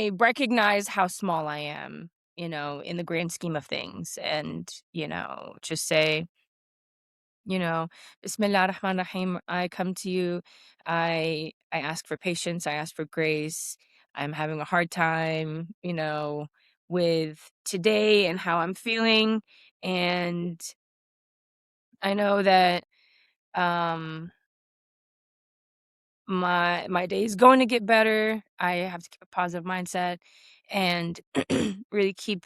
I recognize how small I am, in the grand scheme of things, and, just say, you know, Bismillah ar-Rahman rahim. I come to you. I ask for patience. I ask for grace. I'm having a hard time, with today and how I'm feeling. And I know that um my day is going to get better. I have to keep a positive mindset and really keep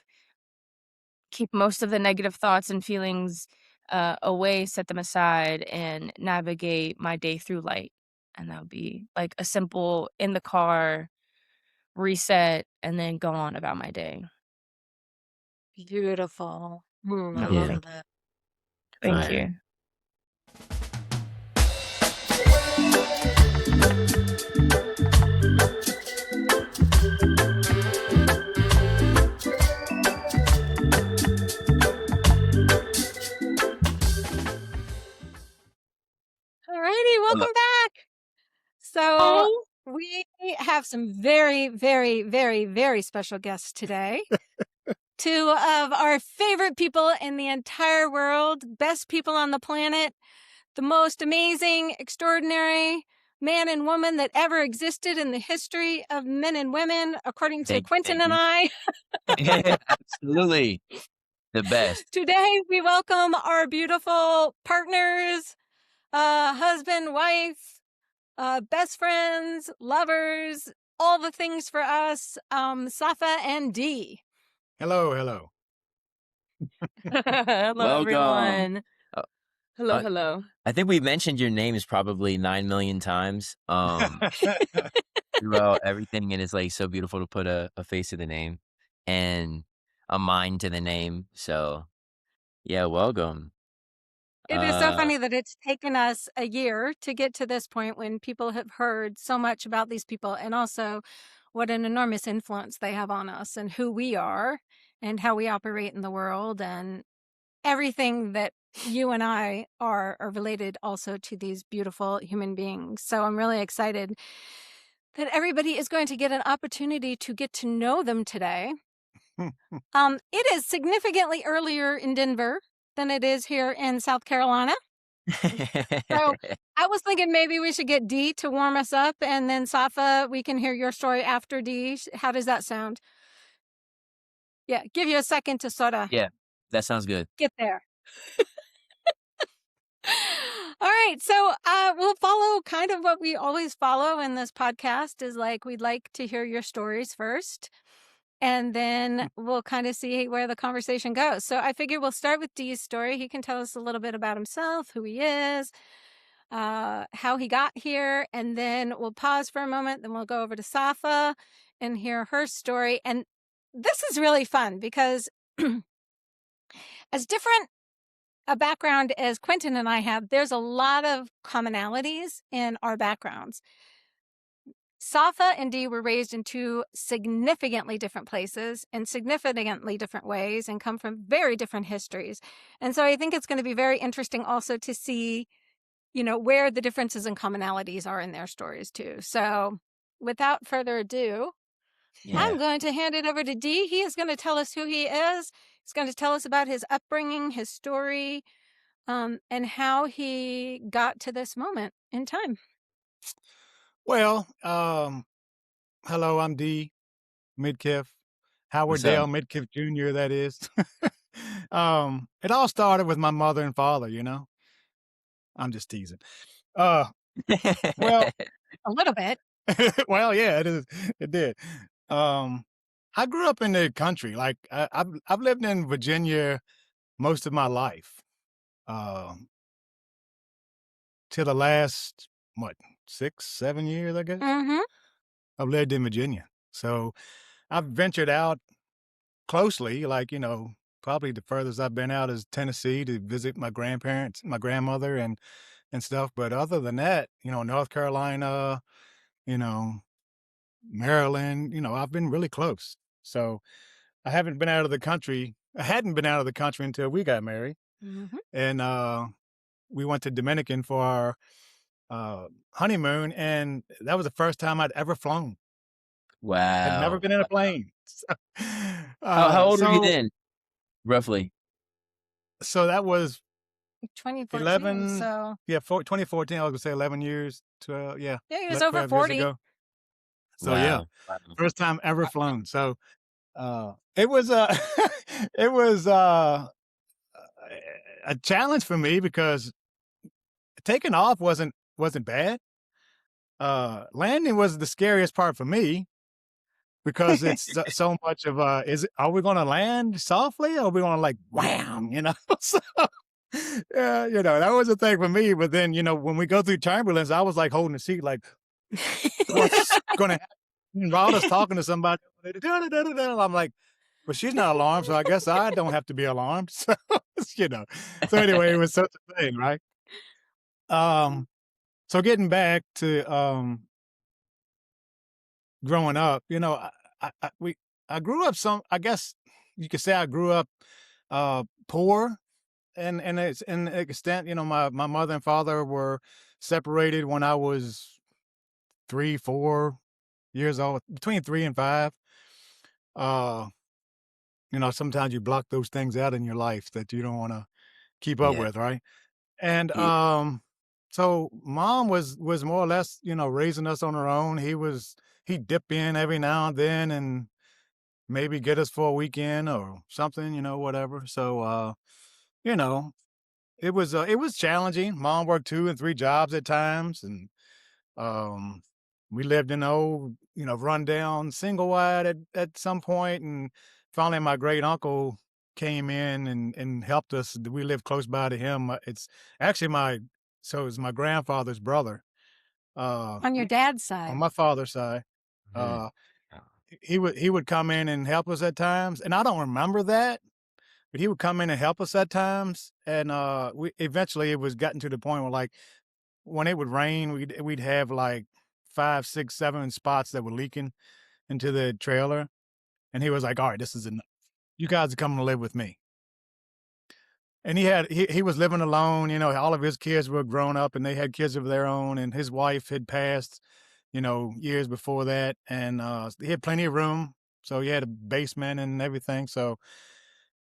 most of the negative thoughts and feelings away, set them aside, and navigate my day through light. And that would be like a simple in the car reset and then go on about my day. Beautiful. I Yeah. love that. Thank Fire. you. All righty, welcome back. So Oh, we have some very, very, very, very special guests today. Two of our favorite people in the entire world, best people on the planet, the most amazing, extraordinary man and woman that ever existed in the history of men and women, according to Quentin Thank and you. I. Absolutely. The best. Today, we welcome our beautiful partners, husband, wife, best friends, lovers, all the things for us, Safa and D. Hello. hello, Welcome. everyone. Uh, Hello, uh, hello. I think we mentioned your names probably 9 million times throughout everything, and it's like so beautiful to put a face to the name and a mind to the name. So yeah, welcome. It is so funny that it's taken us a year to get to this point when people have heard so much about these people and also what an enormous influence they have on us and who we are and how we operate in the world and everything that you and I are related also to these beautiful human beings. So I'm really excited that everybody is going to get an opportunity to get to know them today. It is significantly earlier in Denver than it is here in South Carolina. So I was thinking maybe we should get D to warm us up, and then Safa, we can hear your story after D. How does that sound? Yeah, give you a second to sort of Yeah, that sounds good. get there. All right, so we'll follow kind of what we always follow in this podcast is like we'd like to hear your stories first, and then we'll kind of see where the conversation goes. So I figure we'll start with D's story. He can tell us a little bit about himself, who he is, how he got here, and then we'll pause for a moment. Then we'll go over to Safa and hear her story. And this is really fun because as different a background as Quentin and I have, there's a lot of commonalities in our backgrounds. Safa and Dee were raised in two significantly different places in significantly different ways and come from very different histories. And so I think it's going to be very interesting also to see, where the differences and commonalities are in their stories too. So without further ado, I'm going to hand it over to Dee. He is going to tell us who he is. He's going to tell us about his upbringing, his story, and how he got to this moment in time. Well, hello, I'm D. Midkiff. Howard What's Dale up? Midkiff Jr., that is. It all started with my mother and father, I'm just teasing. Well, A little bit. well, yeah, it is. It did. I grew up in the country. Like I've lived in Virginia most of my life. Um, till the last what 6, 7 years, I guess. Mm-hmm. I've lived in Virginia, so I've ventured out closely. Like probably the furthest I've been out is Tennessee to visit my grandparents, my grandmother, and stuff. But other than that, North Carolina, you know, Maryland, I've been really close. So I haven't been out of the country. I hadn't been out of the country until we got married, Mm-hmm. and we went to Dominican for our honeymoon, and that was the first time I'd ever flown. Had never Wow. been in a plane. How old were you So then, roughly? so that was 2014, 11, so yeah, 2014, I was gonna say 11 years, 12, yeah, yeah, he was over 12 years 40. ago. So, yeah, Wow. Wow. first time ever flown. So, it was, it was, a challenge for me because taking off wasn't bad. Landing was the scariest part for me because it's so much of are we gonna land softly or are we gonna like wham, you know? So, yeah, that was the thing for me. But then, when we go through turbulence, I was like holding the seat, like, what's gonna happen? And Rhoda's talking to somebody. I'm like, but she's not alarmed, so I guess I don't have to be alarmed. So, you know. So anyway, it was such a thing, right? So getting back to growing up, I grew up I guess you could say I grew up poor, and it's in extent, my mother and father were separated when I was 3, 4 years old, between 3 and 5. Uh, sometimes you block those things out in your life that you don't want to keep up Yeah. with, right? And Yeah. so mom was more or less, raising us on her own. He'd dip in every now and then and maybe get us for a weekend or something, whatever. So you know, it was challenging. Mom worked 2 and 3 jobs at times, and um we lived in an old, rundown single wide at some point, and finally my great uncle came in and helped us. We lived close by to him. It's actually it's my grandfather's brother. Uh On your dad's on side. my father's side. Mhm. Uh he would come in and help us at times, and I don't remember that, but he would come in and help us at times. And we eventually it was gotten to the point where, like, when it would rain, we'd have like 5, 6, 7 spots that were leaking into the trailer, and he was like, "All right, this is enough. You guys are coming to live with me." And he was living alone. All of his kids were grown up, and they had kids of their own, and his wife had passed, years before that, and he had plenty of room, so he had a basement and everything. So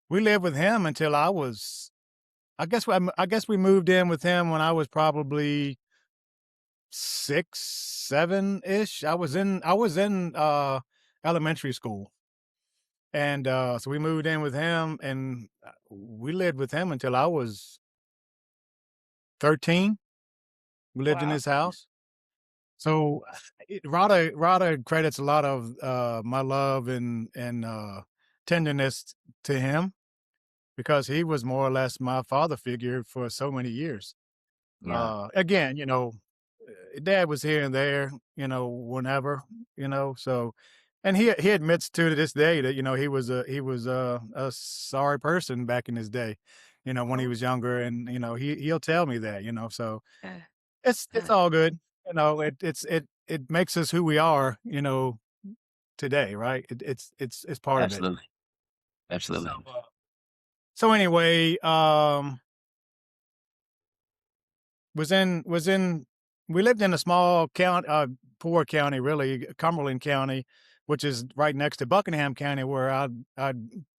we lived with him until I was. I guess we moved in with him when I was probably 6, 7-ish. I was in elementary school. And so we moved in with him, and we lived with him until I was 13. We lived in Wow. his house. So Rada credits a lot of my love and tenderness to him because he was more or less my father figure for so many years. Wow. Again, dad was here and there, whenever, so, and he admits to this day that, he was a sorry person back in his day, when he Oh, was younger, and, he'll tell me that, so uh, it's uh, all good. It makes us who we are, today, right? It's part of it. Absolutely. So, Absolutely. so anyway, was in we lived in a small county, poor county, really, Cumberland County, which is right next to Buckingham County, where I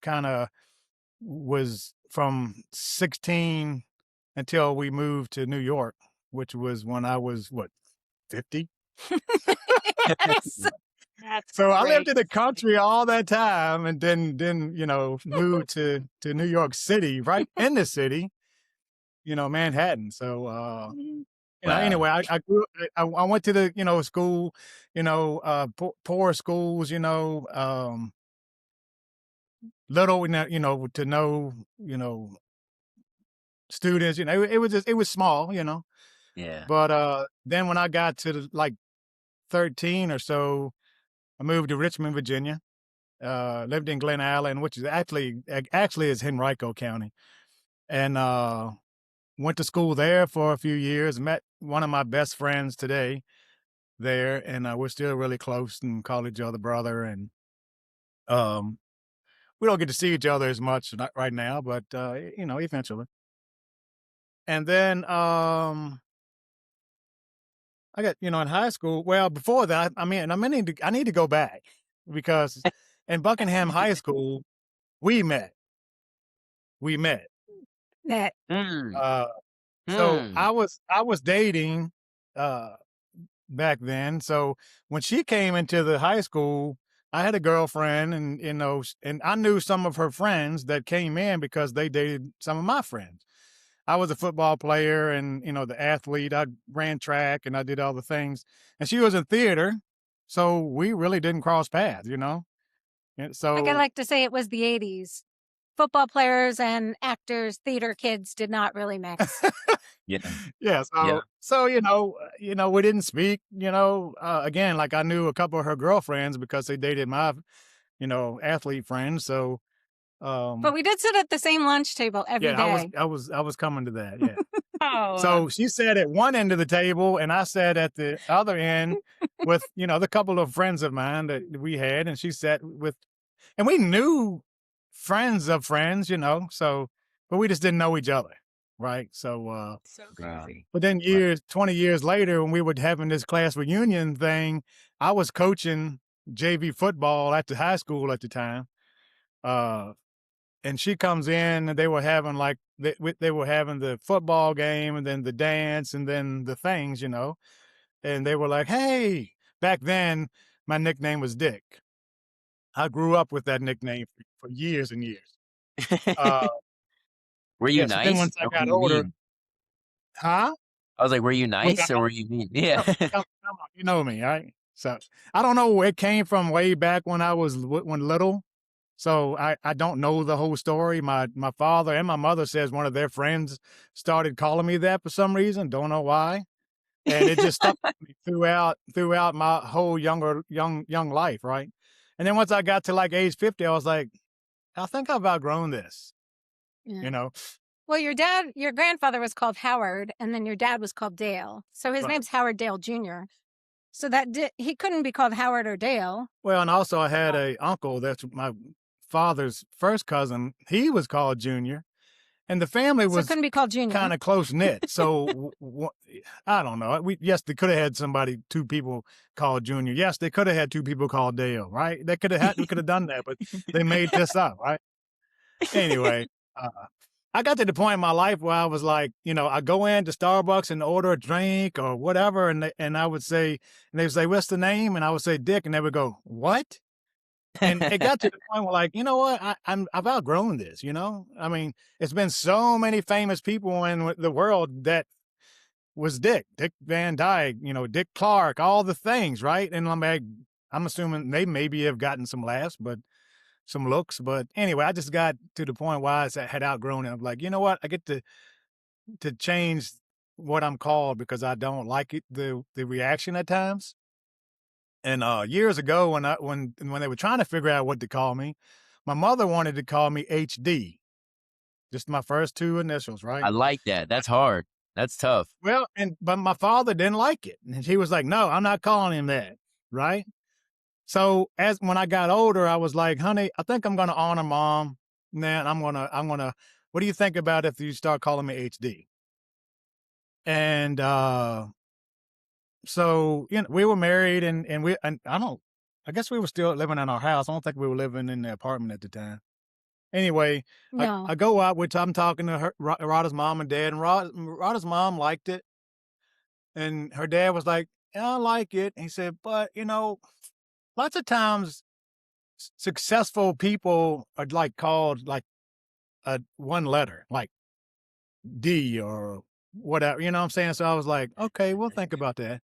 kind of was from 16 until we moved to New York, which was when I was what, 50. Yes. that's So I lived great. in the country all that time, and then moved to New York City, right in the city, Manhattan. So Mhm. Wow. anyway, I grew I went to the, school, poor schools, little, to know, students, it was small, Yeah. but, then when I got to like 13 or so, I moved to Richmond, Virginia, lived in Glen Allen, which is actually is Henrico County, and, went to school there for a few years, met one of my best friends today there, and we're still really close and call each other brother. And um, we don't get to see each other as much right now, but eventually. And then I got, in high school. Well, before that, I need to go back because in Buckingham High School, we met. We met. That Hmm. Uh, so Hmm. I was dating back then. So when she came into the high school, I had a girlfriend, and and I knew some of her friends that came in because they dated some of my friends. I was a football player and, the athlete. I ran track and I did all the things. And she was in theater. So we really didn't cross paths. And like I so, like to say, it was the '80s. Football players and actors, theater kids did not really mix. Yeah. yeah. Yeah. So we didn't speak, again, like I knew a couple of her girlfriends because they dated my, athlete friends. So, But um, we did sit at the same lunch table every yeah, day. I was coming to that. Yeah. Oh, So she sat at one end of the table and I sat at the other end with, the couple of friends of mine that we had. And she sat with, and we knew friends of friends, so, but we just didn't know each other. Right. So, so Wow. crazy. but then 20 years later, when we were having this class reunion thing, I was coaching JV football at the high school at the time. Uh, and she comes in and they were having like they were having the football game and then the dance and then the things, and they were like, hey, back then my nickname was Dick. I grew up with that nickname for years and years. uh Were you yeah, so then nice once I or were got you older, mean? huh? I was like, were you Was I nice or were you mean? Yeah. come on, you know me, right? So I don't know where it came from way back when I was when little. So I don't know the whole story. My father and my mother says one of their friends started calling me that for some reason. Don't know why. And it just stuck with me throughout my whole young life, right? And then once I got to like age 50, I was like, I think I've outgrown this, Yeah. you know? Well, your grandfather was called Howard, and then your dad was called Dale. So his Right. name's Howard Dale Jr. So he couldn't be called Howard or Dale. Well, and also I had a uncle that's my father's first cousin. He was called Junior, and the family So it was couldn't be called Junior. kind of close knit. So I don't know. Yes, they could have had two people called Junior. Yes, they could have had two people called Dale. Right? We could have done that, but they made this up. Right? Anyway, uh, I got to the point in my life where I was like, I go into Starbucks and order a drink or whatever, and I would say, and they would say, "What's the name?" And I would say, "Dick," and they would go, "What?" And it got to the point where, like, you know what? I've outgrown this. I mean, it's been so many famous people in the world that was Dick Van Dyke, Dick Clark, all the things, right? And I'm assuming they maybe have gotten some laughs, but some looks. But anyway, I just got to the point where I had outgrown it. I'm like, you know what? I get to change what I'm called because I don't like it, the reaction at times. And years ago, when they were trying to figure out what to call me, my mother wanted to call me HD, just my first two initials, I right? like that. That's hard. That's tough. Well, but my father didn't like it, and he was like, "No, I'm not calling him that," right? So as when I got older, I was like, "Honey, I think I'm going to honor mom. Man, I'm gonna. What do you think about if you start calling me HD?" And so we were married, and I don't. I guess we were still living in our house. I don't think we were living in the apartment at the time. Anyway, No. I go out, which I'm talking to Rada's mom and dad, and Rada's mom liked it. And her dad was like, "Yeah, I like it." And he said, "But, lots of times successful people are like called like a one letter, like D or whatever, you know what I'm saying?" So I was like, "Okay, we'll think about that."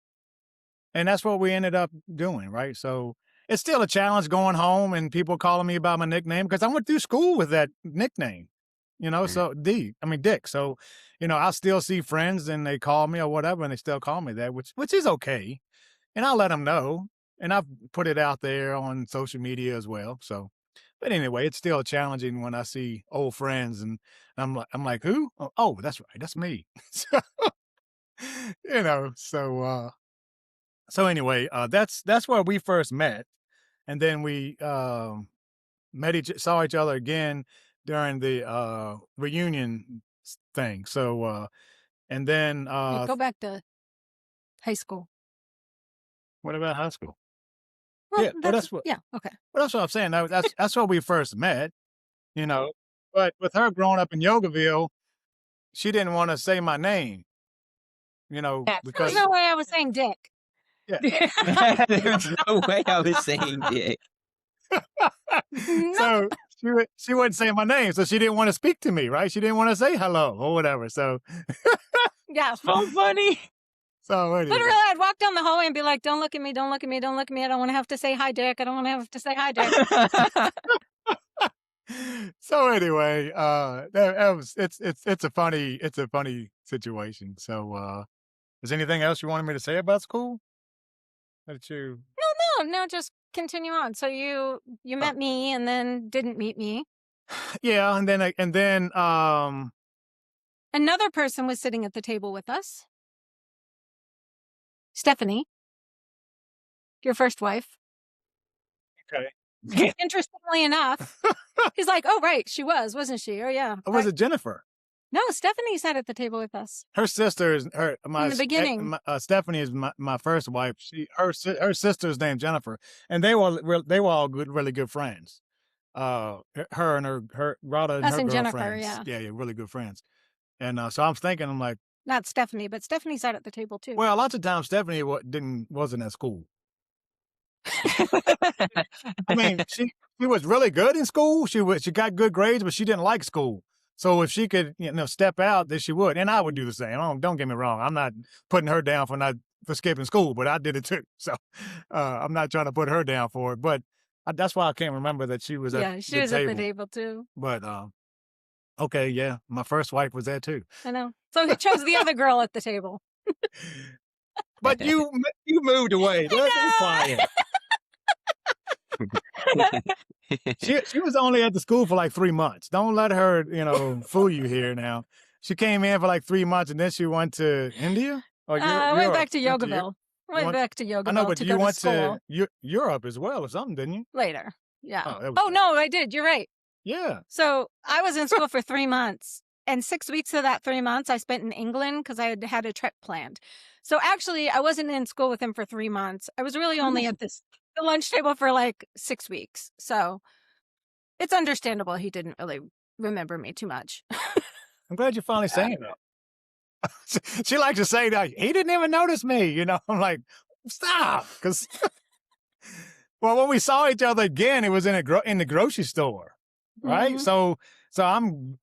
And that's what we ended up doing, right? So it's still a challenge going home and people calling me about my nickname because I went through school with that nickname, Mhm. so Dick. So, I still see friends and they call me or whatever, and they still call me that, which is okay. And I'll let them know. And I've put it out there on social media as well. So, but anyway, it's still challenging when I see old friends and I'm like, who? Oh, that's right. That's me. So, so anyway, that's where we first met, and then we saw each other again during the reunion thing. So and then Yeah, go back to high school. What about high school? Well, Yeah, well, that's what. yeah, okay. Well, that's what I'm saying. That's where we first met. You know, but with her growing up in Yogaville, she didn't want to say my name. There's Because no way I was saying dick. yeah. There's no way I was saying dick. So she wasn't saying my name, so she didn't want to speak to me, right? She didn't want to say hello or whatever. So Yeah. So funny. anyway. Literally, I'd walk down the hallway and be like, don't look at me, don't look at me, don't look at me. I don't want to have to say hi, Dick. I don't want to have to say hi, Dick. So anyway, it's a funny situation. So is anything else you wanted me to say about school? That you No, just continue on. So you met me and then didn't meet me. Yeah, and then Another person was sitting at the table with us. Stephanie, your first wife. okay. Interestingly enough, he's like, oh, right, she wasn't she? Oh, yeah. Or was it Jennifer? No, Stephanie sat at the table with us. Her sister is In the beginning. Stephanie is my first wife. Her sister's named Jennifer, and they were all really good friends. Her and her Rada and Us her and Jennifer, girlfriends. yeah. Yeah, really good friends. And so I'm like, Not Stephanie, but Stephanie sat at the table too. well, lots of times Stephanie wasn't at school. I mean, she was really good in school. She got good grades, but she didn't like school. So if she could, step out, then she would, and I would do the same. Don't get me wrong. I'm not putting her down for skipping school, but I did it too. So I'm not trying to put her down for it. But that's why I can't remember that she was at yeah, she was at the table too. But okay, yeah, my first wife was there too. I know. So he chose the other girl at the table. But you moved away. Don't be quiet. She was only at the school for like 3 months. Don't let her, fool you here now. She came in for like 3 months and then she went to India? Or went back to Yogaville. Went back to Yogaville. I know, but to you go went to Europe as well or something, didn't you? later. Yeah. Oh, No, I did. You're right. Yeah. So I was in school for 3 months. And 6 weeks of that 3 months I spent in England because I had a trip planned. So actually, I wasn't in school with him for 3 months. I was really only at the lunch table for like 6 weeks. So it's understandable he didn't really remember me too much. I'm glad you're finally saying that. She likes to say that he didn't even notice me. I'm like, stop, because well, when we saw each other again, it was in the grocery store, right? Mm-hmm. So I'm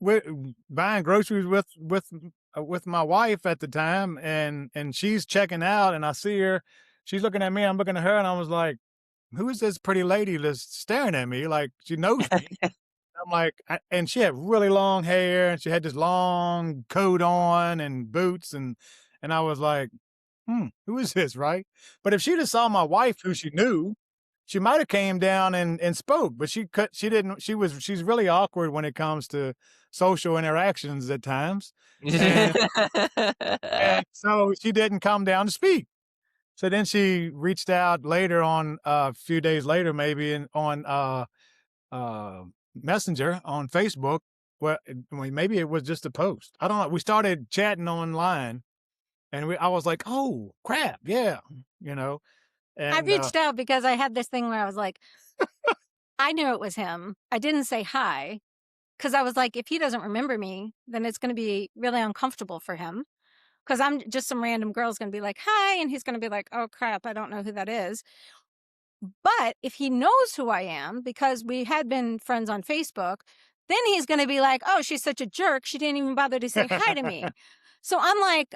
buying groceries with my wife at the time, and she's checking out, and I see her. She's looking at me. I'm looking at her, and I was like, "Who is this pretty lady that's staring at me? Like she knows me." I'm like, and she had really long hair, and she had this long coat on and boots, and I was like, who is this, right? But if she'd have saw my wife, who she knew, she might have came down and spoke, but she didn't. She's really awkward when it comes to social interactions at times, and so she didn't come down to speak. So then she reached out later on, a few days later, maybe on Messenger on Facebook. Well, maybe it was just a post. I don't know. We started chatting online, and I was like, "Oh crap, yeah," And I reached out because I had this thing where I was like, I knew it was him. I didn't say hi because I was like, if he doesn't remember me, then it's going to be really uncomfortable for him. Because I'm just some random girl's going to be like, hi. And he's going to be like, oh, crap, I don't know who that is. But if he knows who I am, because we had been friends on Facebook, then he's going to be like, oh, she's such a jerk. She didn't even bother to say hi to me. So I'm like,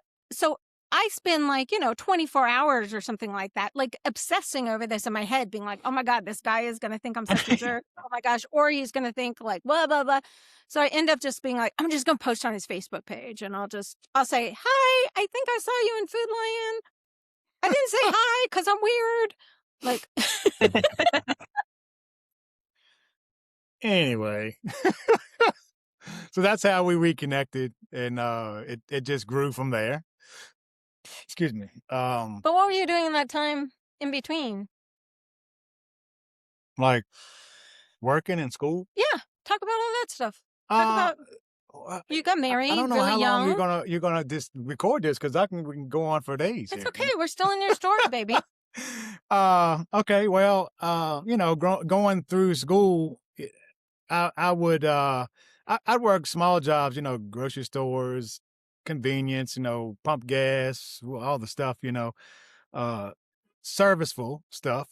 I spend 24 hours or something like that, like obsessing over this in my head, being like, oh my God, this guy is going to think I'm such a jerk. Oh my gosh. Or he's going to think like, blah, blah, blah. So I end up just being like, I'm just going to post on his Facebook page and I'll say, hi, I think I saw you in Food Lion. I didn't say hi because I'm weird. Like, anyway. So that's how we reconnected, and it just grew from there. Excuse me. But what were you doing in that time in between? Like working in school? Yeah, talk about all that stuff. Talk about you got married. I don't know really how young. long you're gonna just record this, because we can go on for days. It's here. okay. We're still in your story, baby. Okay, well, going through school, I would I'd work small jobs, grocery stores, convenience, pump gas, all the stuff, uh, serviceful stuff,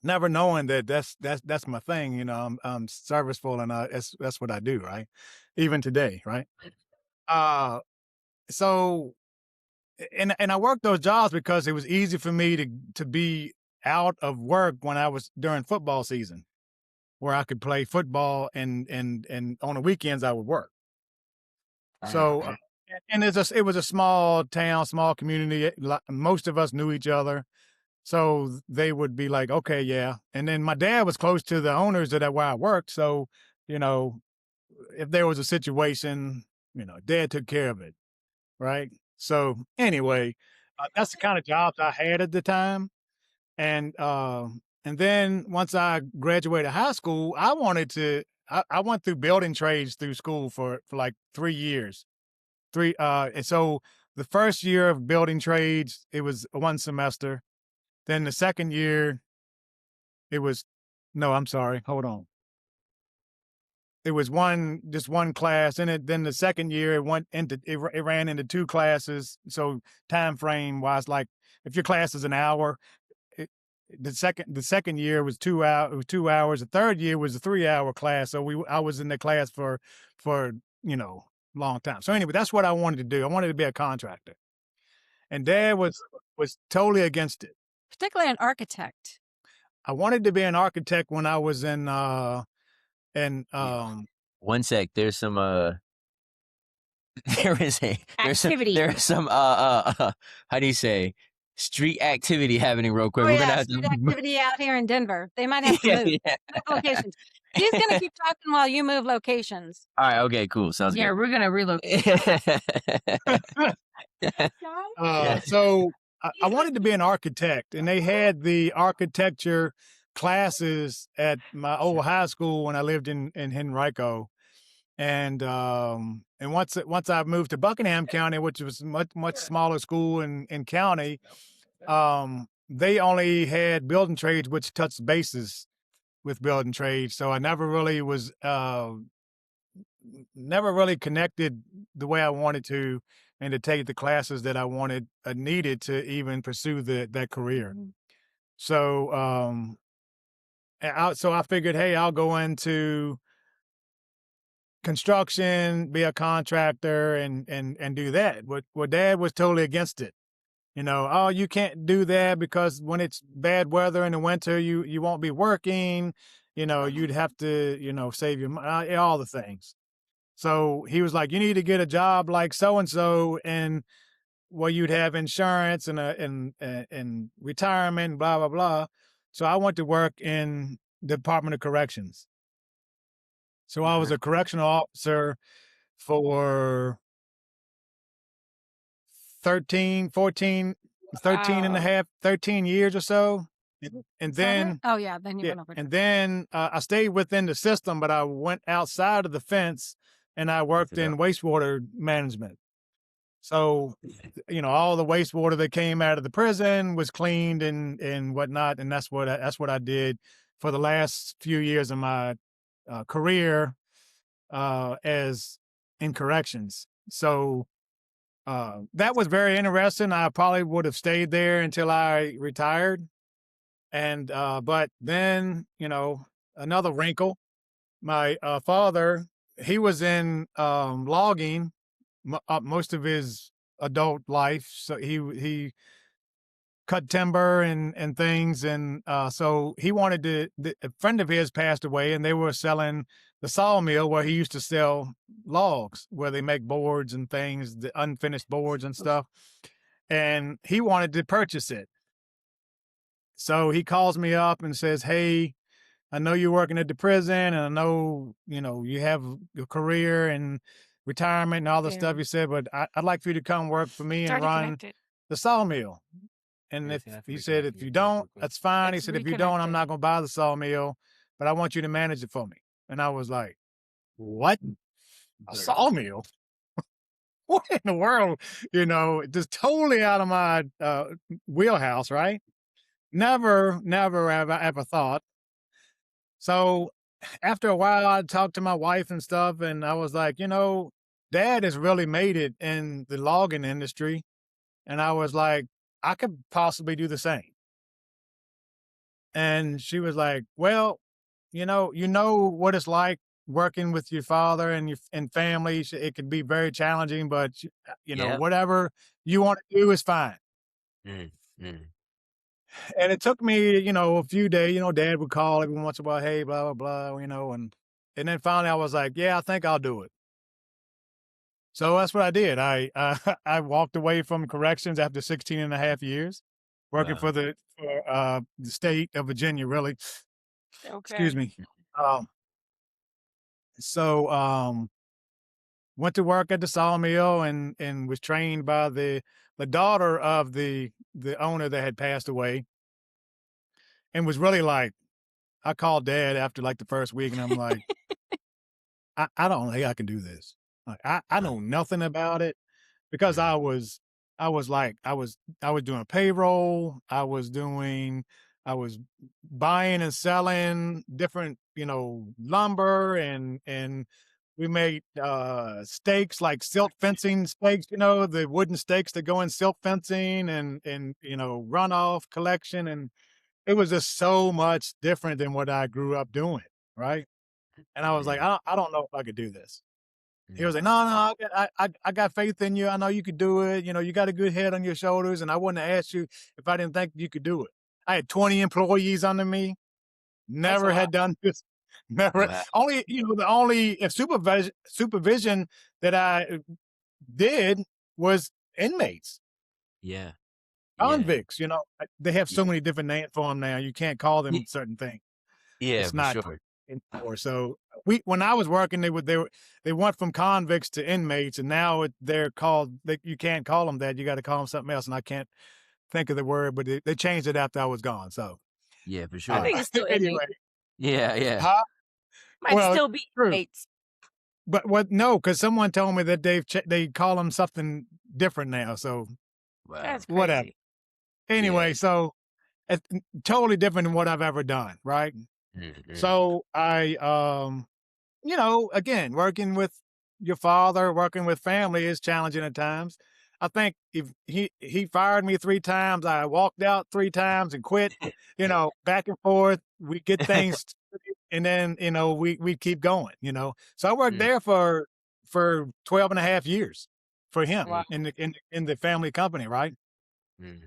never knowing that that's my thing, I'm serviceful and that's what I do, right? Even today, right? Uh, so and I worked those jobs because it was easy for me to be out of work when I was during football season, where I could play football and on the weekends I would work. So and it was a small town, small community. Most of us knew each other, so they would be like, "Okay, yeah." And then my dad was close to the owners of that where I worked, so you know, if there was a situation, Dad took care of it, right? So anyway, that's the kind of jobs I had at the time. And then once I graduated high school, I wanted to. I went through building trades through school for like 3 years. And so the first year of building trades, it was one semester. Then the second year, it was no. I'm sorry. Hold on. It was just one class, and then the second year it ran into two classes. So time frame wise, like if your class is an hour, it, the second year was 2 hours. It was 2 hours. The third year was a 3 hour class. So I was in the class for long time. So anyway, that's what I wanted to do. I wanted to be a contractor, and Dad was totally against it. Particularly an architect. I wanted to be an architect when I was in One sec. There's some Activity. there's some how do you say, street activity happening real quick. Oh We're gonna yeah, have street to activity out here in Denver. They might have to yeah, move. yeah. Move locations. He's gonna keep talking while you move locations. All right, okay, cool. Sounds Yeah, good. we're gonna relocate. Yeah. So I wanted to be an architect, and they had the architecture classes at my old high school when I lived in Henrico. And once I moved to Buckingham County, which was much smaller school in county, they only had building trades, which touched bases with building trades. So I never really connected the way I wanted to, and to take the classes that I needed to even pursue that career. So so I figured, hey, I'll go into construction, be a contractor, and do that. But Dad was totally against it. Oh, you can't do that because when it's bad weather in the winter, you won't be working. You'd have to save your money, all the things. So he was like, you need to get a job like so and so, and where you'd have insurance and retirement, blah blah blah. So I went to work in the Department of Corrections. So I was a correctional officer for 13 and a half, 13 years or so. And then, oh yeah, then you yeah, went over. and then I stayed within the system, but I went outside of the fence and I worked in wastewater management. So, all the wastewater that came out of the prison was cleaned and whatnot. And that's what I did for the last few years of my career as in corrections. So that was very interesting. I probably would have stayed there until I retired. And but then, another wrinkle. My father, he was in logging most of his adult life. So he cut timber and things, and so he wanted to. A friend of his passed away, and they were selling the sawmill where he used to sell logs, where they make boards and things, the unfinished boards and stuff. And he wanted to purchase it. So he calls me up and says, "Hey, I know you're working at the prison, and I know you have a career and retirement and all the stuff you said, but I'd like for you to come work for me and run the sawmill." And if he said, if you don't, that's fine. He said, if you don't, I'm not going to buy the sawmill, but I want you to manage it for me. And I was like, what? A sawmill? what in the world? Just totally out of my wheelhouse, right? Never have I ever thought. So after a while, I talked to my wife and stuff, and I was like, Dad has really made it in the logging industry. And I was like, I could possibly do the same. And she was like, well, you know what it's like working with your father and and family. It can be very challenging, but Yep. whatever you want to do is fine. Mm, mm. And it took me, a few days. Dad would call every once in a while, hey, blah blah blah, and then finally I was like, yeah, I think I'll do it. So that's what I did. I walked away from corrections after 16 and a half years working Wow. for the state of Virginia, really. Excuse Okay. me. Um, so went to work at the sawmill and was trained by the daughter of the owner that had passed away, and was really like, I called Dad after like the first week, and I'm like, I don't think I can do this. Like, I Wow. know nothing about it. Because Mm, I was doing payroll, I was buying and selling different, lumber, and we made stakes, like silk fencing stakes, the wooden stakes that go in silk fencing, and runoff collection, and it was just so much different than what I grew up doing, right? And I was like, mm, I don't know if I could do this. He mm. was like, "No, no, I got faith in you. I know you could do it. You got a good head on your shoulders, and I wouldn't have asked you if I didn't think you could do it." I had 20 employees under me. That's a Never lot. had done this. Never. Wow. Only, the only supervision that I did was inmates, Yeah. Yeah. convicts. They have Yeah. so many different names for them now. You can't call Ye them certain things. yeah, It's for not sure. anymore. So when I was working, they went from convicts to inmates, and now they're called. You can't call them that. You got to call them something else, and I can't think of the word, but they changed it after I was gone. So Yeah, for I sure. think it's still anyway, inmates. Yeah, yeah. huh? Might Well, still be true, inmates. but what? No, because someone told me that they call them something different now. So Wow. That's whatever. crazy. Yeah. Anyway, so it's totally different than what I've ever done. Right. Mm, mm. So again, working with your father, working with family is challenging at times. I think if he fired me 3 times, I walked out 3 times and quit, back and forth. We get things, and then, we keep going, So I worked Mm, there for 12 and a half years for him Wow. mm, in the family company, right? mm.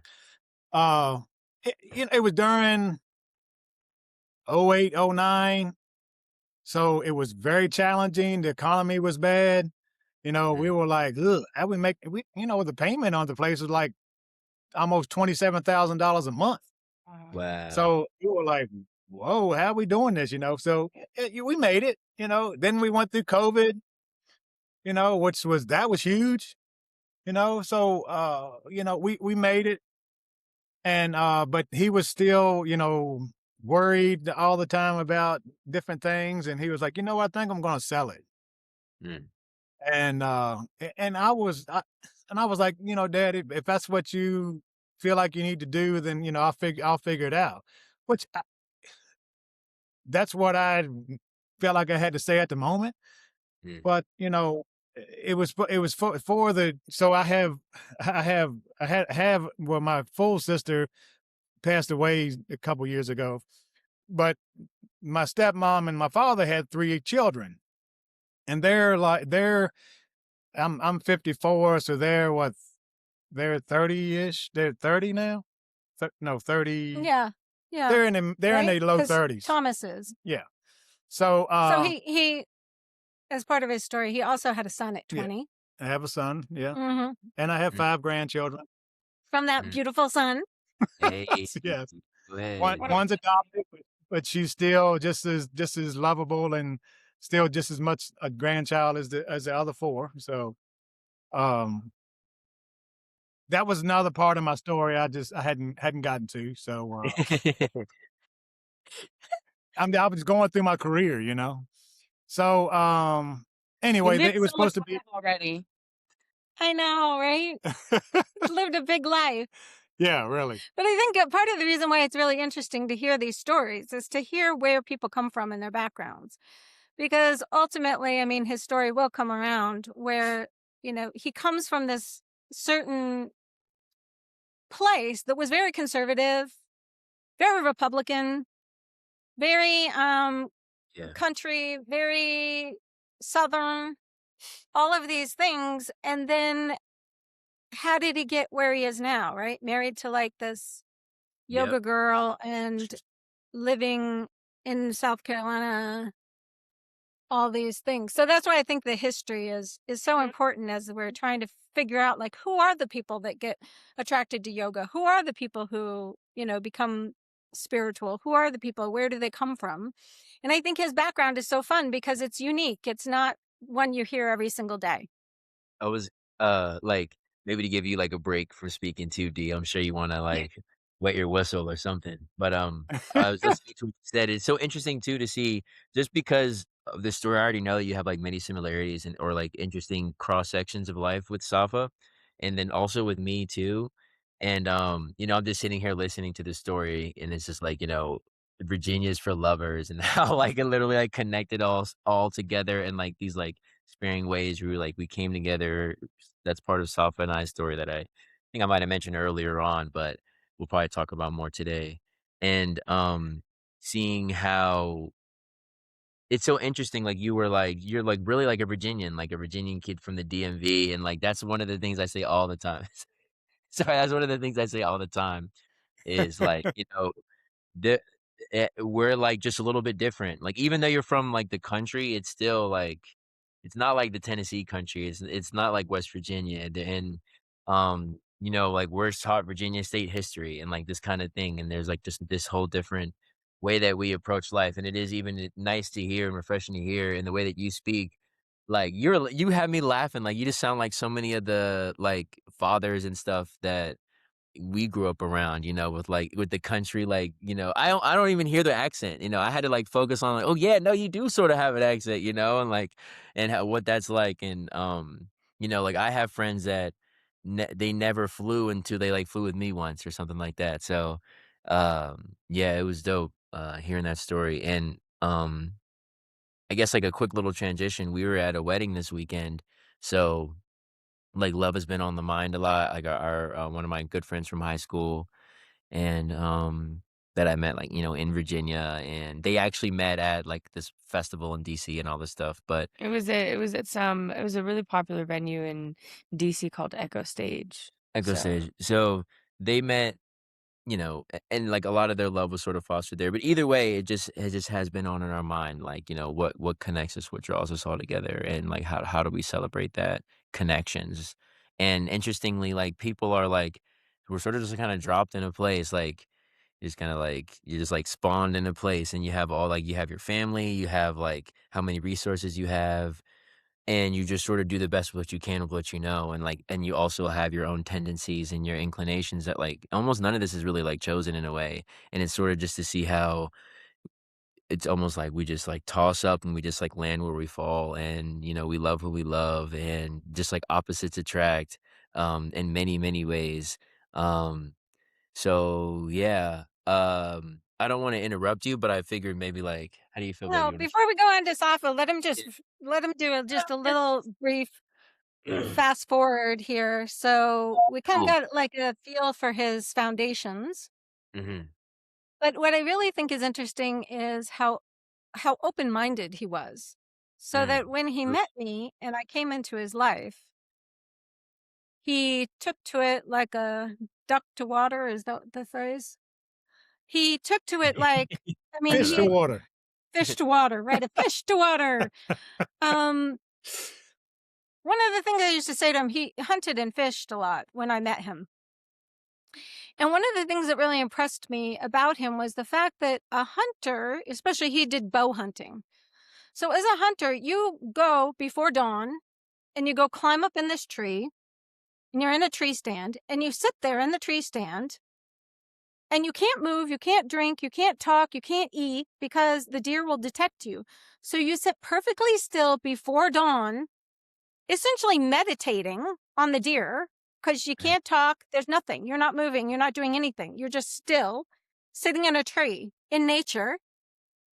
Uh, it was during 08, 09. So it was very challenging. The economy was bad. We Mm. were like, ugh, how we make the payment on the place was like almost $27,000 a month. Wow. Wow. So we were like, whoa, how we doing this? So we made it. Then we went through COVID. Which was huge. So we made it, and but he was still worried all the time about different things, and he was like, I think I'm going to sell it. Mm, And I was like, Dad, if that's what you feel like you need to do, then I'll figure it out. Which that's what I felt like I had to say at the moment. mm. But it was for the so I have well, my full sister passed away a couple years ago, but my stepmom and my father had 3 children, and I'm 54, so they're 30-ish. They're 30 now. No, 30. Yeah. Yeah. They're in Right? their low Because 30s. Thomas is. Yeah. So So he as part of his story, he also had a son at yeah, 20. I have a son. Yeah, Hmm. and I have Mm, 5 grandchildren. From that mm. beautiful son. Hey. Yes, Hey. What a one's adopted, but she's still just as lovable and still just as much a grandchild as the other 4. So um, that was another part of my story I hadn't gotten to. So I was going through my career. So You anyway, did it was so much supposed to for be him already. I know, right? Lived a big life. Yeah, really. But I think part of the reason why it's really interesting to hear these stories is to hear where people come from in their backgrounds. Because ultimately, I mean, his story will come around where, he comes from this certain place that was very conservative, very Republican, very Yeah. country, very Southern, all of these things. And then how did he get where he is now, right? Married to like this Yep. yoga girl and living in South Carolina, all these things. So that's why I think the history is so important as we're trying to figure out like who are the people that get attracted to yoga? Who are the people who, become spiritual? Who are the people? Where do they come from? And I think his background is so fun because it's unique. It's not one you hear every single day. I was, like, maybe to give you, like, a break from speaking too, D, I'm sure you wanna, like, wet your whistle or something, but, I was listening to what you said, it's so interesting too to see just because of the story, I already know that you have, like, many similarities and or, like, interesting cross sections of life with Safa, and then also with me too, and, I'm just sitting here listening to the story, and it's just like, Virginia's for lovers and how, like, it literally, like, connected all together in, like, these, like, sparing ways where, like, we came together. That's part of Safa and I's story that I think I might have mentioned earlier on, but we'll probably talk about more today. And, seeing how it's so interesting, like, you're, like, really like a Virginian kid from the DMV, and, like, that's one of the things I say all the time. Sorry, that's one of the things I say all the time is, like, the we're, like, just a little bit different. Like, even though you're from, like, the country, it's still, like it's not like the Tennessee country. It's not like West Virginia, and, like, we're taught Virginia state history and, like, this kinda thing, and there's, like, just this whole different way that we approach life, and it is even nice to hear and refreshing to hear in the way that you speak. Like, you have me laughing, like, you just sound like so many of the, like, fathers and stuff that we grew up around, with the country, like, I don't even hear the accent, I had to, like, focus on, like, "Oh, yeah, no, you do sorta have an accent," and, like and how what that's like, and, like, I have friends that they never flew until they, like, flew with me once or something like that, so, yeah, it was dope, hearing that story, and, I guess, like, a quick little transition, we were at a wedding this weekend, so like, love has been on the mind a lot, like, one of my good friends from high school and, that I met, like, in Virginia, and they actually met at, like, this festival in DC and all this stuff, but It was a really popular venue in DC called Echo Stage. Echo So Stage so they met, and, like, a lot of their love was sort of fostered there, but either way, it just has been on in our mind, like, what connects us, what draws us all together, and, like, how do we celebrate that connections? And interestingly, like, people are, like we're sort of just kinda dropped in a place, like, just kinda, like you're just, like, spawned in a place, and you have your family, you have, like, how many resources you have, and you just sort of do the best with what you can with what you know, and, like and you also have your own tendencies and your inclinations that, like, almost none of this is really, like, chosen in a way, and it's sort of just to see how it's almost like we just, like, toss up and we just, like, land where we fall, and, we love who we love, and just, like, opposites attract, in many, many ways, so, yeah, I don't wanna interrupt you, but I figured maybe, like how do you feel about No, you wanna before we go on to Safa, Yeah. let him do just a little brief fast forward here. So we kind of Cool. got like a feel for his foundations. Mhm. But what I really think is interesting is how open-minded he was. So Mm. that when he met me and I came into his life, he took to it like a duck to water. Is that the phrase? He took to it like, I I mean, know Fish to that he one. water. fish to water, right? A fish to water. Um, One of the things I used to say to him, he hunted and fished a lot when I met him. And one of the things that really impressed me about him was the fact that a hunter, especially he did bow hunting. So as a hunter, you go before dawn and you go climb up in this tree and you're in a tree stand and you sit there in the tree stand and you can't move, you can't drink, you can't talk, you can't eat because the deer will detect you. So you sit perfectly still before dawn, essentially meditating on the deer because you can't talk. There's nothing. You're not moving. You're not doing anything. You're just still sitting in a tree in nature,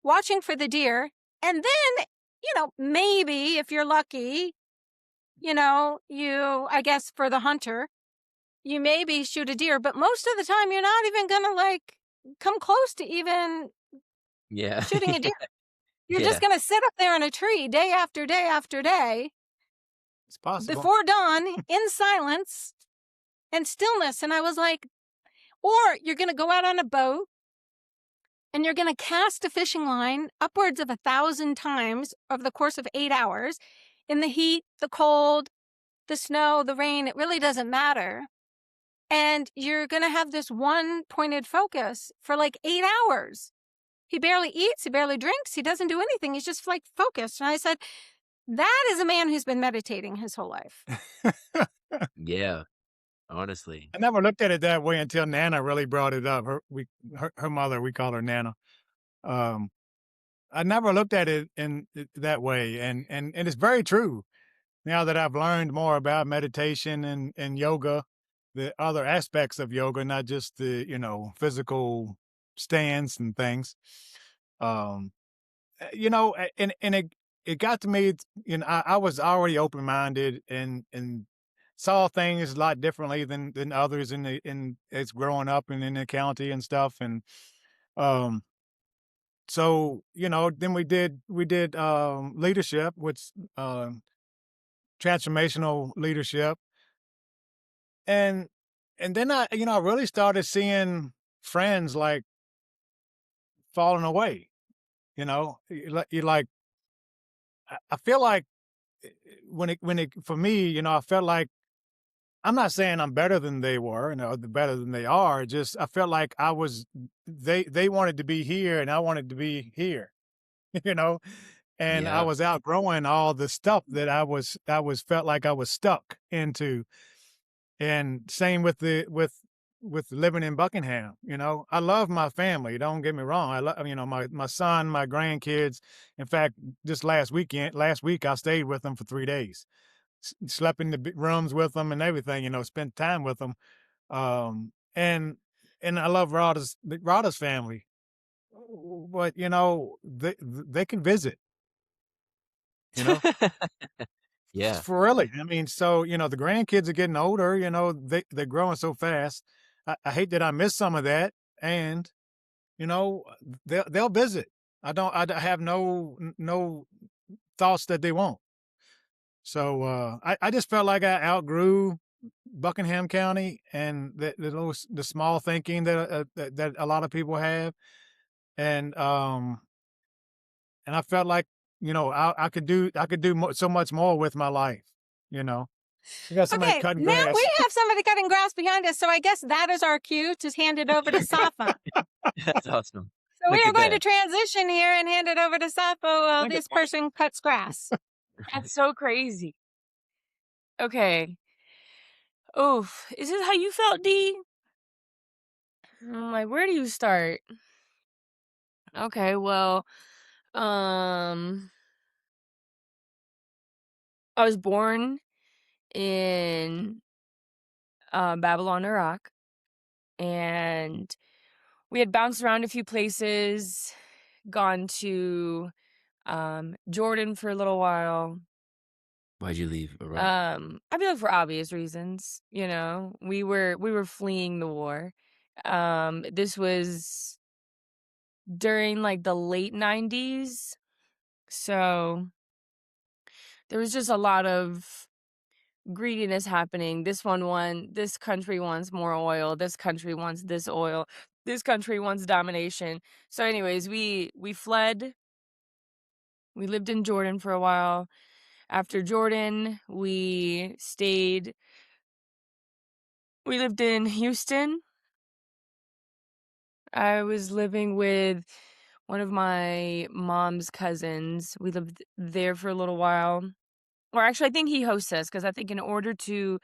watching for the deer. And then, maybe if you're lucky, I guess for the hunter, you maybe shoot a deer, but most of the time you're not even going to like come close to even Yeah. shooting a deer. You're just Yeah. going to sit up there in a tree day after day after day It's possible. before dawn in silence and stillness. And I was like, or you're going to go out on a boat and you're going to cast a fishing line upwards of 1,000 times over the course of 8 hours in the heat, the cold, the snow, the rain. It really doesn't matter. And you're going to have this one pointed focus for like 8 hours. He barely eats, he barely drinks, he doesn't do anything. He's just like focused. And I said, that is a man who's been meditating his whole life. Yeah. Honestly. I never looked at it that way until Nana really brought it up. Her mother, we call her Nana. I never looked at it in that way, and it's very true. Now that I've learned more about meditation and yoga, the other aspects of yoga, not just the physical stance and things. And it got to me. I was already open minded and saw things a lot differently than others in as growing up and in the county and stuff. And um, so then we did leadership, which transformational leadership, and then I really started seeing friends like falling away. You like I feel like when it for me, I felt like I'm not saying I'm better than they were, better than they are. Just I felt like they wanted to be here and I wanted to be here, you know, and I Yeah. was outgrowing all the stuff that I was felt like I was stuck into. And same with living in Buckingham. I love my family. Don't get me wrong. I love my son, my grandkids. In fact, last week I stayed with them for 3 days. Slept in the rooms with them and everything. Spent time with them. And I love Rada's family. But they can visit. You know, Yeah. For really. I mean, so the grandkids are getting older. They're growing so fast. I hate that I miss some of that, and you know they'll visit. I have no thoughts that they won't. So I just felt like I outgrew Buckingham County and the small thinking that a lot of people have, and I felt like I could do so much more with my life. You know, we got somebody Okay, cutting now grass. we have somebody cutting grass behind us. So I guess that is our cue to hand it over to Safa. That's awesome. So we Look are at going to that. transition here and hand it over to Safa while Look at this person cuts grass. That's so crazy. Okay. Oof. Is this how you felt, D? I'm like, where do you start? Okay, well, um, I was born in Babylon, Iraq, and we had bounced around a few places, gone to Jordan for a little while. Why'd you leave Iraq? I feel like for obvious reasons, we were fleeing the war. This was during like the late 90s. So there was just a lot of greediness happening. This country wants more oil, this country wants this oil, this country wants domination. So anyways, we fled. We lived in Jordan for a while. After Jordan, we lived in Houston. I was living with one of my mom's cousins. We lived there for a little while. Or actually, I think he hosts us because I think in order to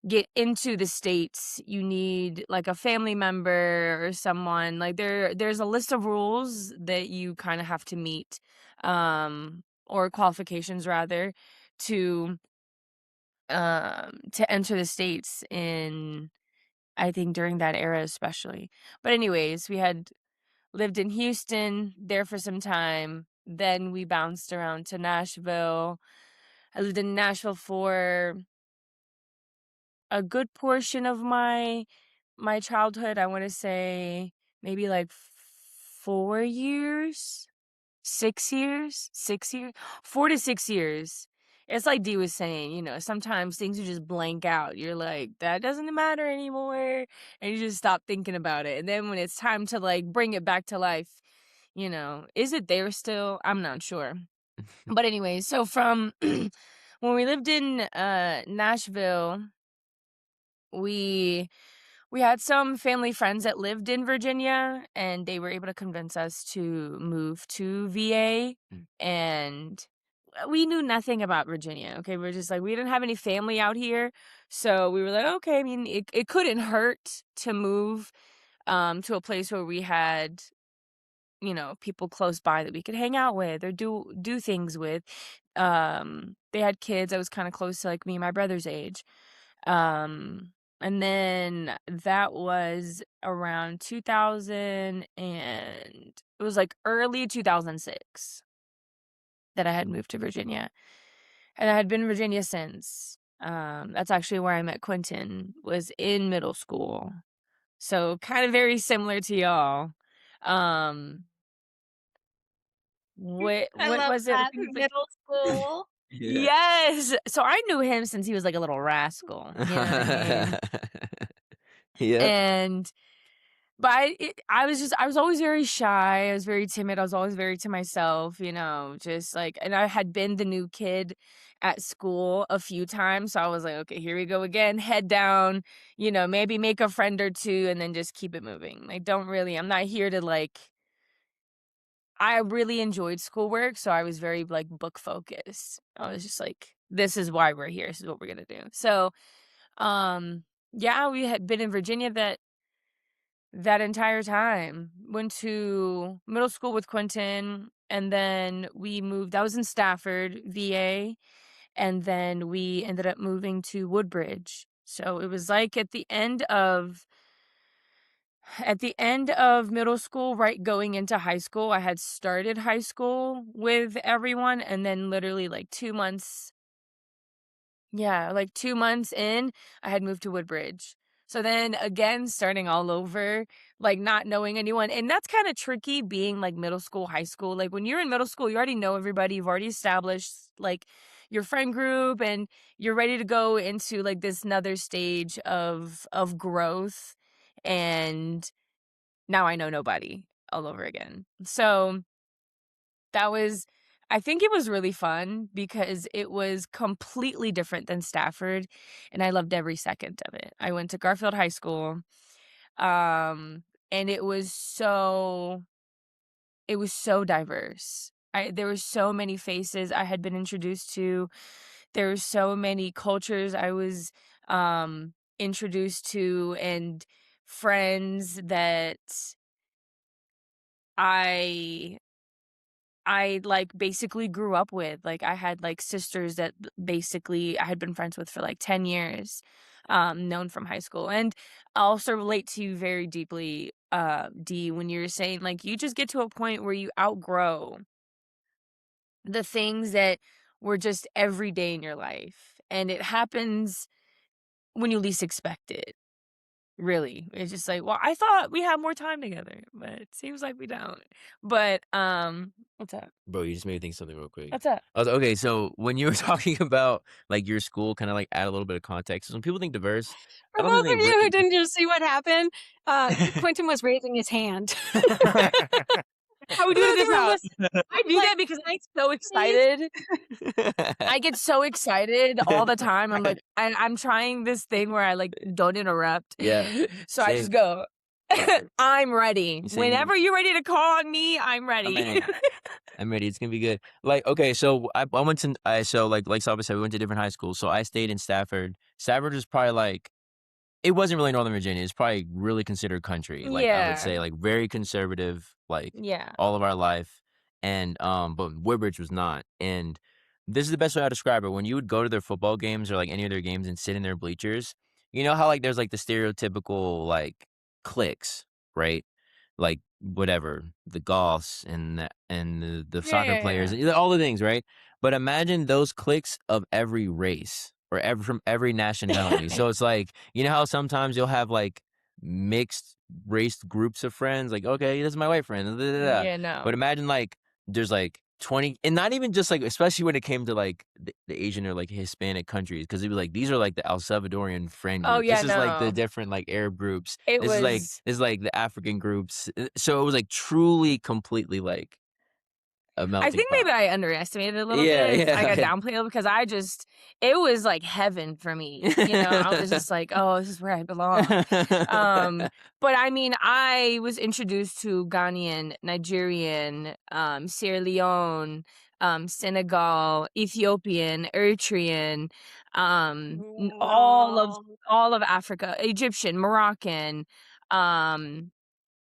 get into the States, you need like a family member or someone. Like there's a list of rules that you kind of have to meet, or qualifications rather, to to enter the States in, I think, during that era especially. But anyways, we had lived in Houston there for some time. Then we bounced around to Nashville. I lived in Nashville for a good portion of my childhood. I want to say maybe like 4 years, 6 years, 6 years, 4 to 6 years. It's like Dee was saying, sometimes things you just blank out. You're like, that doesn't matter anymore. And you just stop thinking about it. And then when it's time to like bring it back to life, is it there still? I'm not sure. But anyway, so from when we lived in Nashville, we we had some family friends that lived in Virginia, and they were able to convince us to move to VA. And we knew nothing about Virginia. Okay, we were just like, we didn't have any family out here, so we were like, okay. I mean, it couldn't hurt to move to a place where we had people close by that we could hang out with or do things with. They had kids. I was kind of close to like me and my brother's age. And then that was around 2000, and it was like early 2006 that I had moved to Virginia. And I had been in Virginia since. That's actually where I met Quentin, was in middle school. So kind of very similar to y'all. Um, I what love was it? that. Middle school. Yeah. Yes. So I knew him since he was like a little rascal. You know what I mean? Yep. And but I was always very shy. I was very timid. I was always very to myself, just like, and I had been the new kid at school a few times. So I was like, okay, here we go again, head down, maybe make a friend or two and then just keep it moving. Like, I'm not here to like, I really enjoyed schoolwork. So I was very like book focused. I was just like, this is why we're here. This is what we're going to do. So, yeah, we had been in Virginia that entire time. Went to middle school with Quentin, and then we moved. I was in Stafford, VA, and then we ended up moving to Woodbridge. So it was like at the end of middle school, right going into high school. I had started high school with everyone, and then literally like 2 months, yeah, like 2 months in, I had moved to Woodbridge. So then again, starting all over, like not knowing anyone. And that's kind of tricky being like middle school, high school. Like when you're in middle school, you already know everybody. You've already established like your friend group, and you're ready to go into like this another stage of growth. And now I know nobody all over again. So that was, I think it was really fun because it was completely different than Stafford, and I loved every second of it. I went to Garfield High School, and it was so diverse. There were so many faces I had been introduced to. There were so many cultures I was introduced to, and friends that I like basically grew up with. Like I had like sisters that basically I had been friends with for like 10 years, known from high school. And I also relate to you very deeply, D, when you're saying like you just get to a point where you outgrow the things that were just every day in your life. And it happens when you least expect it. Really. It's just like, well, I thought we had more time together, but it seems like we don't. But what's up? Bro, you just made me think something real quick. What's up? I was okay. So when you were talking about like your school, kind of like add a little bit of context. When people think diverse, I For don't think those they of you who really. didn't just see what happened, Quentin was raising his hand. How we do it at Those this who are house. listening, I do like, that because I get so please. excited. I get so excited all the time. I'm like, I'm trying this thing where I like don't interrupt. Yeah, So I same. just go, I'm ready. Same here. Whenever you're ready to call on me, I'm I'm ready. ready. I'm ready. It's gonna be good. Like, okay, so I went to so like Saba said, we went to different high schools. So I stayed in Stafford. Stafford was probably like, it wasn't really Northern Virginia. It's probably really considered country. Like I would say, Yeah. like very conservative, like Yeah. all of our life. And but Woodbridge was not. And this is the best way I describe it. When you would go to their football games or like any of their games and sit in their bleachers, you know how like there's like the stereotypical like cliques, right? Like whatever, the Goths and the Yeah, soccer yeah, players, yeah. and all the things, right? But imagine those cliques of every race or from every nationality. So it's like, you know how sometimes you'll have like mixed race groups of friends, like, okay, this is my white friend, da, da, da, da. Yeah, But no. imagine like there's like 20, and not even just like, especially when it came to like the Asian or like Hispanic countries, because it'd be like these are like the El Salvadorian friend Oh, group. yeah, This is like the no. different like Arab groups. It This is like was the African groups. So it was like truly completely like a I melting think pot. maybe I underestimated it a little Yeah, bit. Like, I yeah. downplayed it because it was like heaven for me, you know? I was just like, "Oh, this is where I belong." Um, but I mean, I was introduced to Ghanaian, Nigerian, Sierra Leone, Senegal, Ethiopian, Eritrean, Wow. all of Africa, Egyptian, Moroccan, um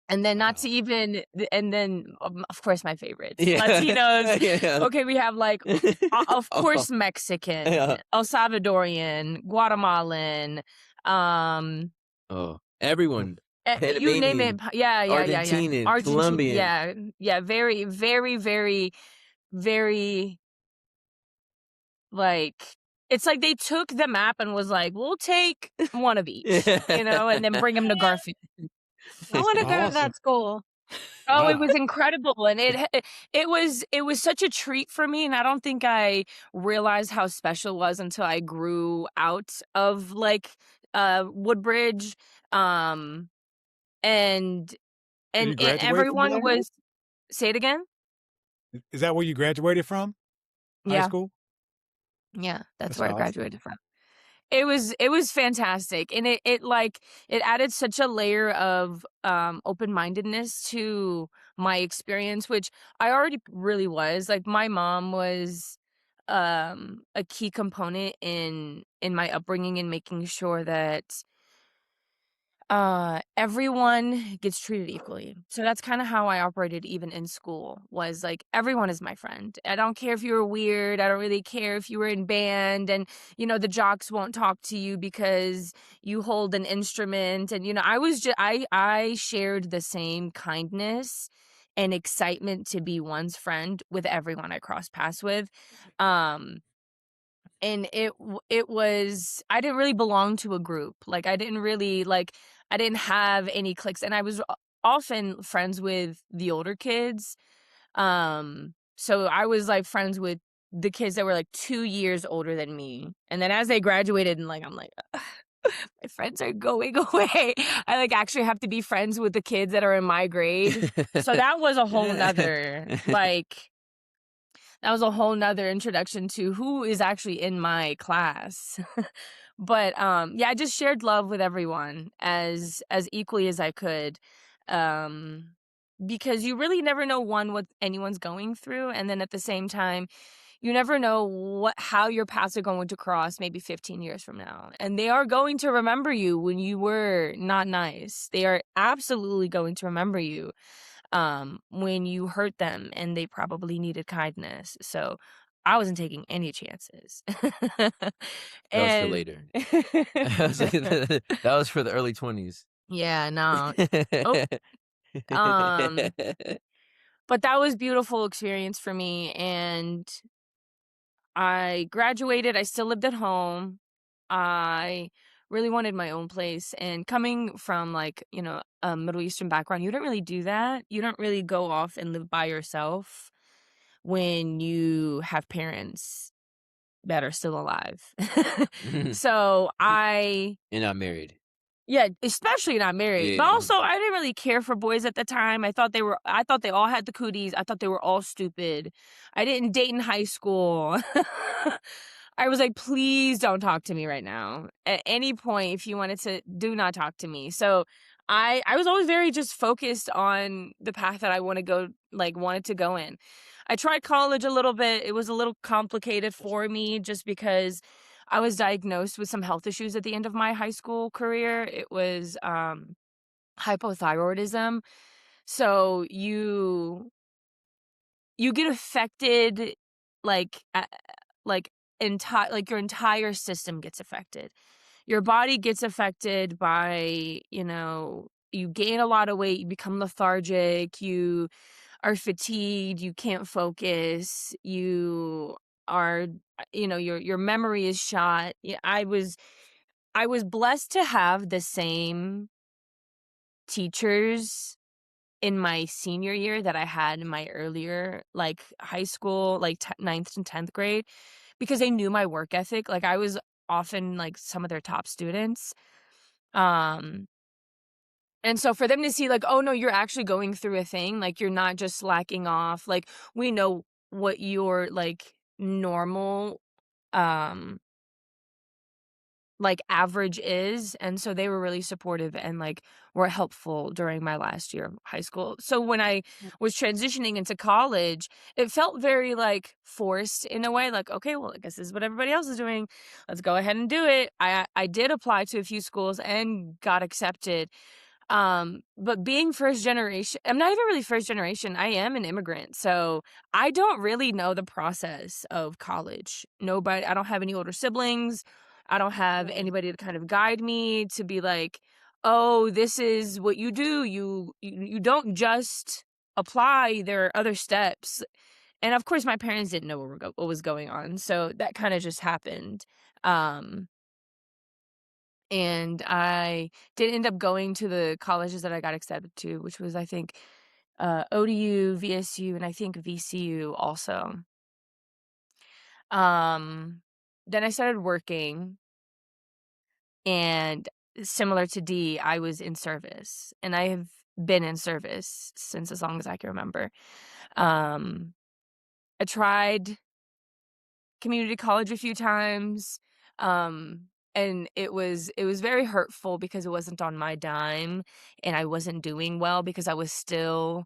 and then not to Wow. even and then, of course, my favorites, Yeah. Latinos. Yeah. Okay, we have, like, of Oh, course, Mexican, yeah. El Salvadorian, Guatemalan, um, Oh, everyone. you name it. Panamanian, Yeah, yeah, yeah, yeah. Argentinian, Argentine, Colombian. yeah, yeah, very, very, very, very, like it's like they took the map and was like, "We'll take one of each," you know, and then bring them to Man, Garfield. I want to go to Awesome. that school. Oh, it Wow. was incredible, and it was such a treat for me, and I don't think I realized how special it was until I grew out of, like, Woodbridge, um, and Did you and graduate from everyone there? was Say it again? Is that where you graduated from? High Yeah, school? yeah, that's That's where I awesome. graduated from. It was fantastic, and it added such a layer of, open-mindedness to my experience, which I already really was. Like, my mom was, a key component in my upbringing and making sure that everyone gets treated equally. So that's kind of how I operated even in school, was like everyone is my friend. I don't care if you were weird. I don't really care if you were in band and the jocks won't talk to you because you hold an instrument, and I was just I shared the same kindness and excitement to be one's friend with everyone I crossed paths with. Um and it was I didn't really belong to a group. Like, I didn't have any cliques, and I was often friends with the older kids. So I was, like, friends with the kids that were, like, 2 years older than me, and then as they graduated and, like, I'm like, "Ugh, my friends are going away." I, like, actually have to be friends with the kids that are in my grade. So that was a whole nother introduction to who is actually in my class. But yeah, I just shared love with everyone as equally as I could. Um because you really never know what anyone's going through, and then at the same time, you never know how your paths are going to cross maybe 15 years from now. And they are going to remember you when you were not nice. They are absolutely going to remember you when you hurt them and they probably needed kindness. So I wasn't taking any chances. That was for And later. That was for the early 20s. yeah, no. Oh, um, but that was beautiful experience for me, and I graduated. I still lived at home. I really wanted my own place, and coming from, like, a Middle Eastern background, you don't really do that. You don't really go off and live by yourself when you have parents that are still alive. So I You're not married. Yeah, especially not married. But Yeah. also, I didn't really care for boys at the time. I thought they all had the cooties. I thought they were all stupid. I didn't date in high school. I was like, please don't talk to me right now. At any point, if you wanted to, do not talk to me. So I was always very just focused on the path that I wanted to go in. I tried college a little bit. It was a little complicated for me just because I was diagnosed with some health issues at the end of my high school career. It was hypothyroidism. So you get affected, like, like your entire system gets affected. Your body gets affected by, you gain a lot of weight, you become lethargic, you are fatigued, you can't focus, you are, your memory is shot. Yeah, I was blessed to have the same teachers in my senior year that I had in my earlier, like, high school, like, ninth and 10th grade, because they knew my work ethic. Like, I was often, like, some of their top students. Um, and so for them to see, like, "Oh, no, you're actually going through a thing, like, you're not just slacking off, like, we know what your, like, normal, um like, average is," and so they were really supportive and, like, were helpful during my last year of high school. So when I was transitioning into college, it felt very, like, forced in a way, like, "Okay, well, I guess this is what everybody else is doing. Let's go ahead and do it." I did apply to a few schools and got accepted, but being first generation, I'm not even really first generation, I am an immigrant, so I don't really know the process of college. I don't have any older siblings. I don't have Right. anybody to kind of guide me to be like, "Oh, this is what you do. You don't just apply, there are other steps." And of course my parents didn't know what was going on, so that kind of just happened. Um and I did end up going to the colleges that I got accepted to, which was, I think, ODU, VSU, and I think VCU also. Um, then I started working, and similar to D, I was in service, and I have been in service since as long as I can remember. Um, I tried community college a few times, um, and it was very hurtful because it wasn't on my dime, and I wasn't doing well because I was still,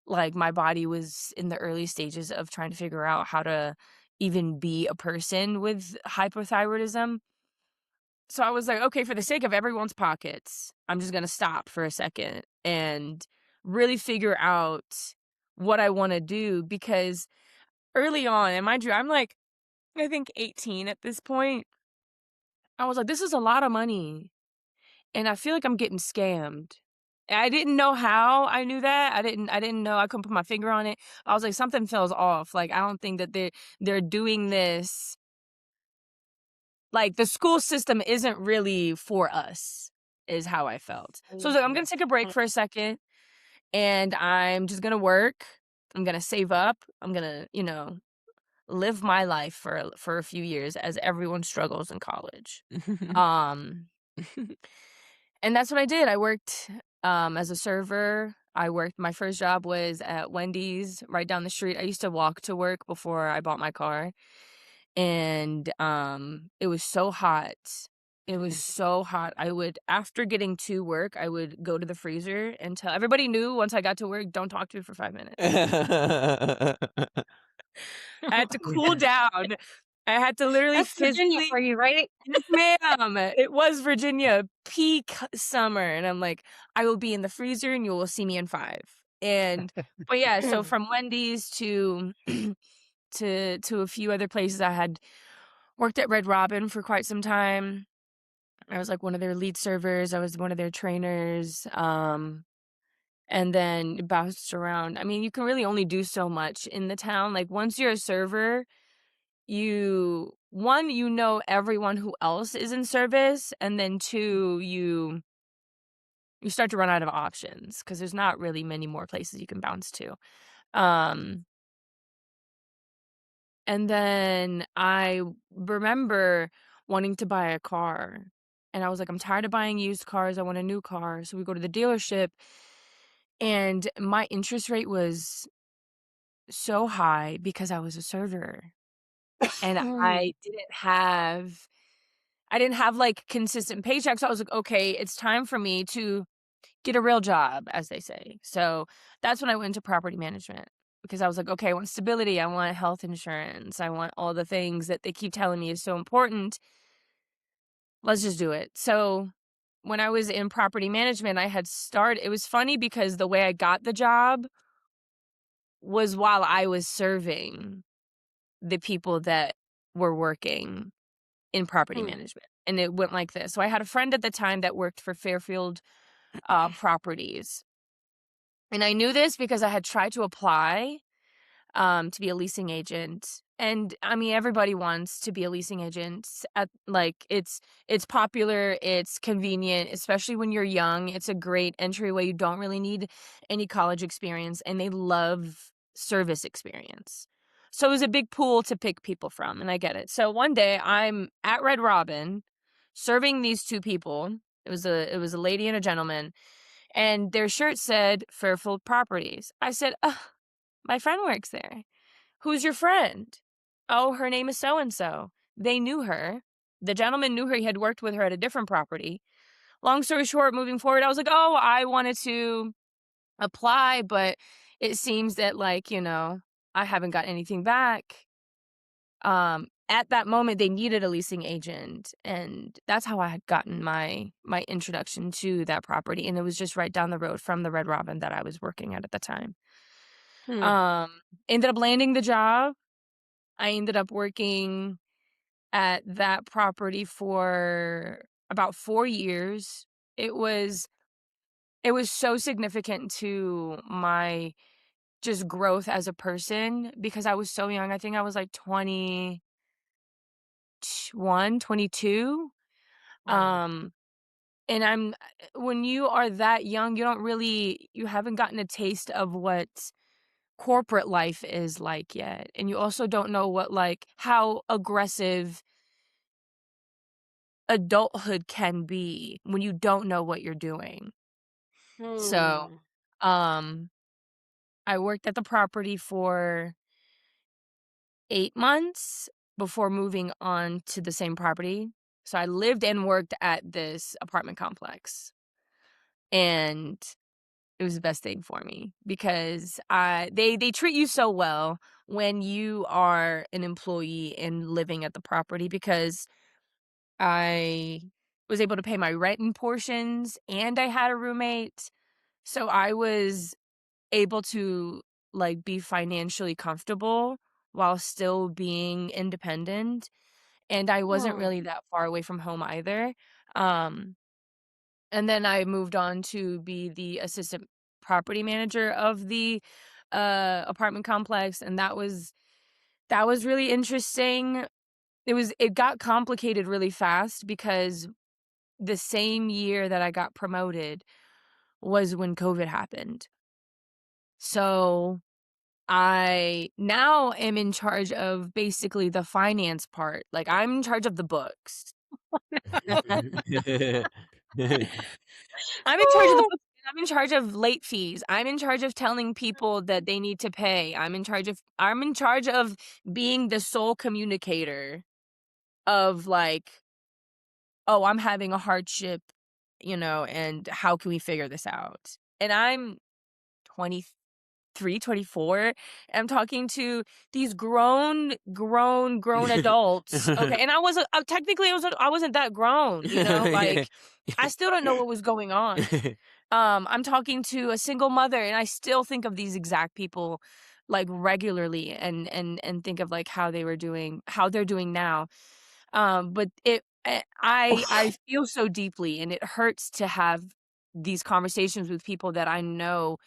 like, my body was in the early stages of trying to figure out how to even be a person with hypothyroidism. So I was like, "Okay, for the sake of everyone's pockets, I'm just gonna stop for a second and really figure out what I wanna do," because early on, and mind you, I'm, like, I think 18 at this point. I was like, "This is a lot of money, and I feel like I'm getting scammed." And I didn't know how I knew that. I didn't know, I couldn't put my finger on it. I was like, "Something feels off." Like, I don't think that they're doing this, like, the school system isn't really for us, is how I felt. So I was like, "I'm gonna Mhm. take a break for a second, and I'm just gonna work. I'm gonna save up. I'm gonna, live my life for a few years as everyone struggles in college." Um, and that's what I did. I worked, as a server. My first job was at Wendy's right down the street. I used to walk to work before I bought my car, and, it was so hot. It was so hot. After getting to work, I would go to the freezer and tell everybody knew once I got to work, "Don't talk to me for 5 minutes." I had to cool down. I had to literally That's Virginia physically. for you, right? Yes, ma'am. It was Virginia, peak summer, and I'm like, "I will be in the freezer, and you will see me in 5." But yeah, so from Wendy's to to a few other places, I had worked at Red Robin for quite some time. I was, like, one of their lead servers, I was one of their trainers, and then bounced around. I mean, you can really only do so much in the town. Like, once you're a server, you know everyone who else is in service, and then 2, you start to run out of options because there's not really many more places you can bounce to. Um, and then I remember wanting to buy a car, and I was like, "I'm tired of buying used cars, I want a new car." So we go to the dealership, and my interest rate was so high because I was a server, and I didn't have, like, consistent paychecks. So I was like, "Okay, it's time for me to get a real job," as they say. So that's when I went into property management because I was like, "Okay, I want stability, I want health insurance, I want all the things that they keep telling me is so important. Let's just do it." So when I was in property management, it was funny because the way I got the job was while I was serving the people that were working in property Hmm. management. And it went like this. So I had a friend at the time that worked for Fairfield Properties. And I knew this because I had tried to apply to be a leasing agent. And I mean, everybody wants to be a leasing agent. At like, it's popular, it's convenient, especially when you're young. It's a great entryway. You don't really need any college experience, and they love service experience. So it was a big pool to pick people from, and I get it. So one day I'm at Red Robin serving these two people. It was a lady and a gentleman, and their shirt said Fairfield Properties. I said, my friend works there. Who's your friend? Oh, her name is so and so. They knew her. The gentleman knew her. He had worked with her at a different property. Long story short, moving forward, I was like, oh, I wanted to apply, but it seems that, like, I haven't got anything back. At that moment, they needed a leasing agent, and that's how I had gotten my introduction to that property. And it was just right down the road from the Red Robin that I was working at the time. Hmm. Um, Ended up landing the job. I ended up working at that property for about 4 years. It was it was so significant to my just growth as a person because I was so young. I think I was like 21, 22. Wow. Um, and when you are that young, you haven't gotten a taste of what corporate life is like yet. And you also don't know how aggressive adulthood can be when you don't know what you're doing. So, Hmm. um, I worked at the property for 8 months before moving on to the same property. So I lived and worked at this apartment complex, and it was the best thing for me because they treat you so well when you are an employee and living at the property because I was able to pay my rent in portions and I had a roommate. So I was able to be financially comfortable while still being independent. And I wasn't Hmm. really that far away from home either. Um, and then I moved on to be the assistant property manager of the apartment complex. And that was really interesting. It got complicated really fast because the same year that I got promoted was when COVID happened. So I now am in charge of basically the finance part. Like, I'm in charge of the books. I'm in charge of the Oh. books, and I'm in charge of late fees. I'm in charge of telling people that they need to pay. I'm in charge of being the sole communicator of "Oh, I'm having a hardship, and how can we figure this out?" And I'm 23, 24, and I'm talking to these grown adults, okay? And technically, I wasn't that grown, Yeah. I still don't know what was going on. I'm talking to a single mother, and I still think of these exact people, regularly and think of, how they're doing now. But I feel so deeply, and it hurts to have these conversations with people that I know.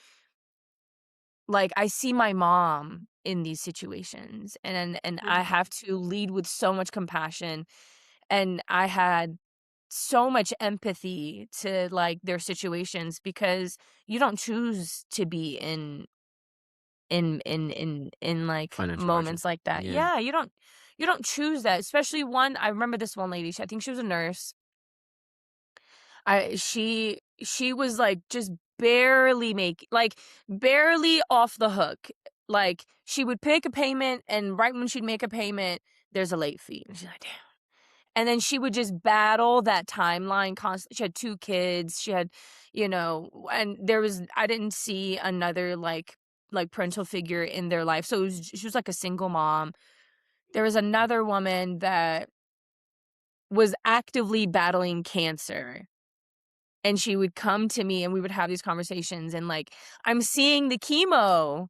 I see my mom in these situations, and I Hmm. have to lead with so much compassion, and I had so much empathy to, their situations because you don't choose to be in Financial hardship. moments like that. Yeah. Yeah, you don't choose that, especially I remember this one lady, I think she was a nurse. She was, just barely off the hook. She would pick a payment, and right when she'd make a payment, there's a late fee, and she's like, "Damn." And then she would just battle that timeline constantly. She had 2 kids, she had, and I didn't see another, parental figure in their life, so she was like a single mom. There was another woman that was actively battling cancer. And she would come to me and we would have these conversations, and I'm seeing the chemo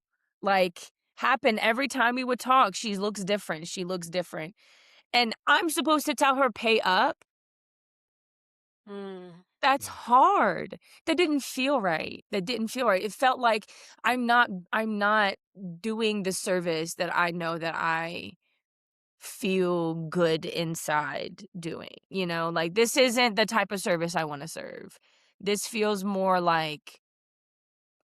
happen every time we would talk. She looks different. She looks different. and I'm supposed to tell her pay up? Mm. That's Mm. hard. That didn't feel right. That didn't feel right. It felt like I'm not doing the service that I know that I feel good inside doing, you know? Like, this isn't the type of service I wanna serve. This feels more like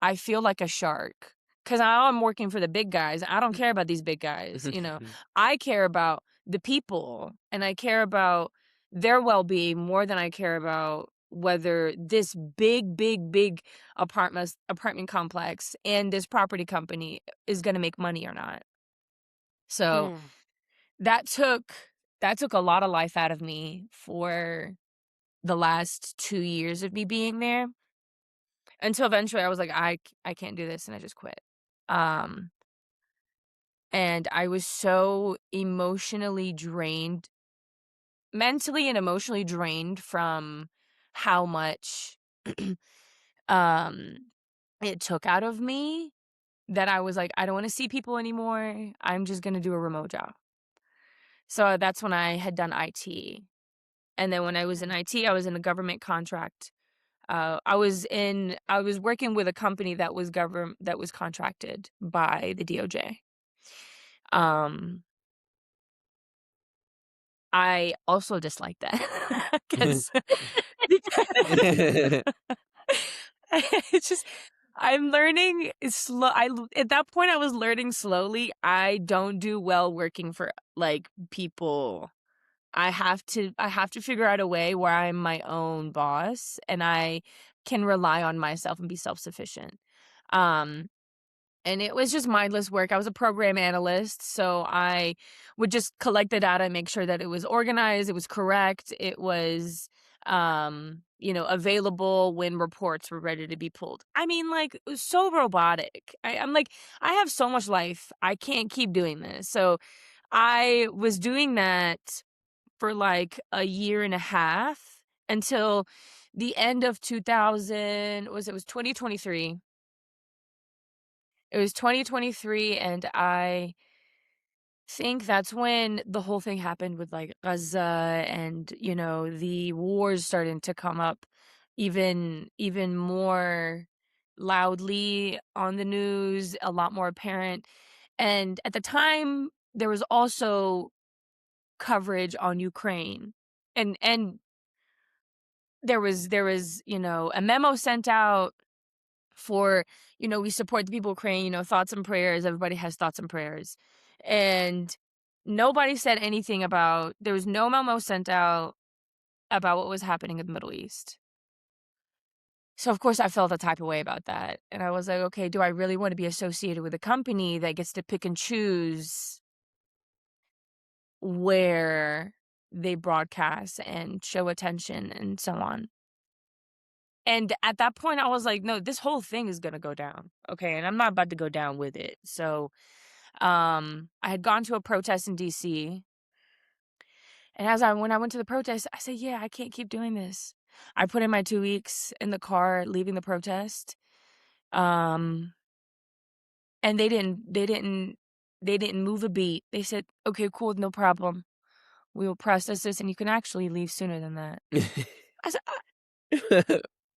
I feel like a shark, 'cause I'm working for the big guys. I don't care about these big guys, you know? I care about the people, and I care about their well-being more than I care about whether this big apartment complex and this property company is gonna make money or not. So, Mm. that took that took a lot of life out of me for the last 2 years of me being there. Until eventually I was like, I can't do this," and I just quit. Um, and I was so emotionally drained, mentally and emotionally drained from how much, um, it took out of me that I was like, "I don't wanna see people anymore. I'm just gonna do a remote job." So that's when I had done IT. And then when I was in IT, I was in a government contract. I was working with a company that was contracted by the DOJ. Um, I also dislike that 'cause because it's just I'm learning slow at that point, I was learning slowly. I don't do well working for, like, people. I have to figure out a way where I'm my own boss and I can rely on myself and be self-sufficient. Um, and it was just mindless work. I was a program analyst, so I would just collect the data and make sure that it was organized, it was correct, it was, available when reports were ready to be pulled. I mean, like, it was so robotic. I'm like, I have so much life. I can't keep doing this. So I was doing that for like a year and a half until the end of 2000 was 2023. It was 2023, and I think that's when the whole thing happened with, like, Gaza and, the wars starting to come up even more loudly on the news, a lot more apparent, and at the time, there was also coverage on Ukraine, and there was, a memo sent out for, we support the people of Ukraine, thoughts and prayers. Everybody has thoughts and prayers. And nobody said anything about, there was no memo sent out about what was happening in the Middle East. So of course I felt a type of way about that. And I was like, okay, do I really want to be associated with a company that gets to pick and choose where they broadcast and show attention and so on? And at that point, I was like, "No, this whole thing is gonna go down, okay? And I'm not about to go down with it." So, I had gone to a protest in DC, and when I went to the protest, I said, "Yeah, I can't keep doing this." I put in my 2 weeks in the car leaving the protest, um, and they didn't move a beat. They said, "Okay, cool, no problem. We will process this, and you can actually leave sooner than that." I said,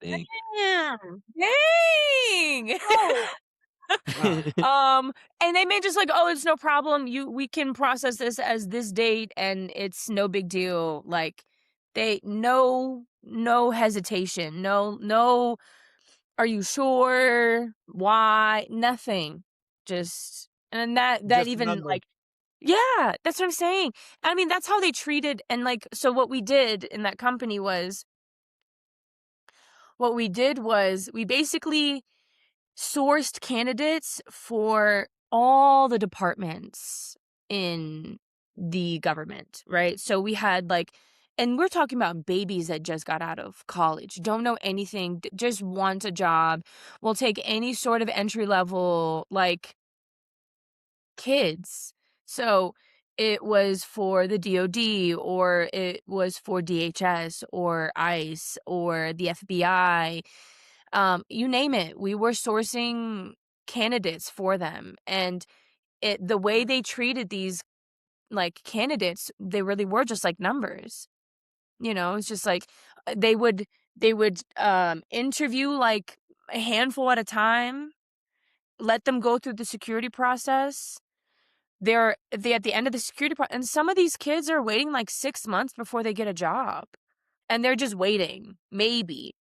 Dang. Damn. "Dang!" Oh. Wow. And they may just like, "Oh, it's no problem. We can process this as this date and it's no big deal." Like they no hesitation. No, are you sure? Why? Nothing. Just and that Just even another like yeah, that's what I'm saying. I mean, that's how they treated and like so what we did was we basically sourced candidates for all the departments in the government, right? So we had like and we're talking about babies that just got out of college, don't know anything, just want a job, will take any sort of entry level like kids. So it was for the DOD or it was for DHS or ICE or the FBI, you name it. We were sourcing candidates for them, and the way they treated these like candidates, they really were just like numbers. You know, it's just like they would interview like a handful at a time, let them go through the security process. They at the end of the security process, and some of these kids are waiting like 6 months before they get a job. And they're just waiting. Maybe.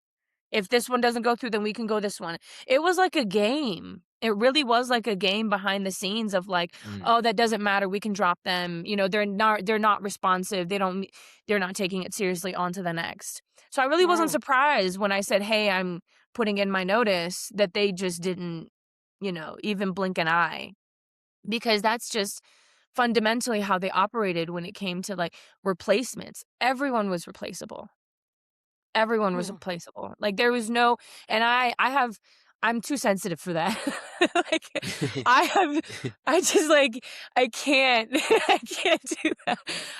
If this one doesn't go through, then we can go this one. It was like a game. It really was like a game behind the scenes of like, oh, that doesn't matter. We can drop them. You know, they're not responsive. They're not taking it seriously, on to the next. So I really wasn't Wow. surprised when I said, hey, I'm putting in my notice, that they just didn't, even blink an eye, because that's just fundamentally how they operated when it came to like replacements. Everyone was replaceable. Everyone was Hmm. replaceable. Like there was no, and I'm too sensitive for that. Like I just like, I can't, I can't do that.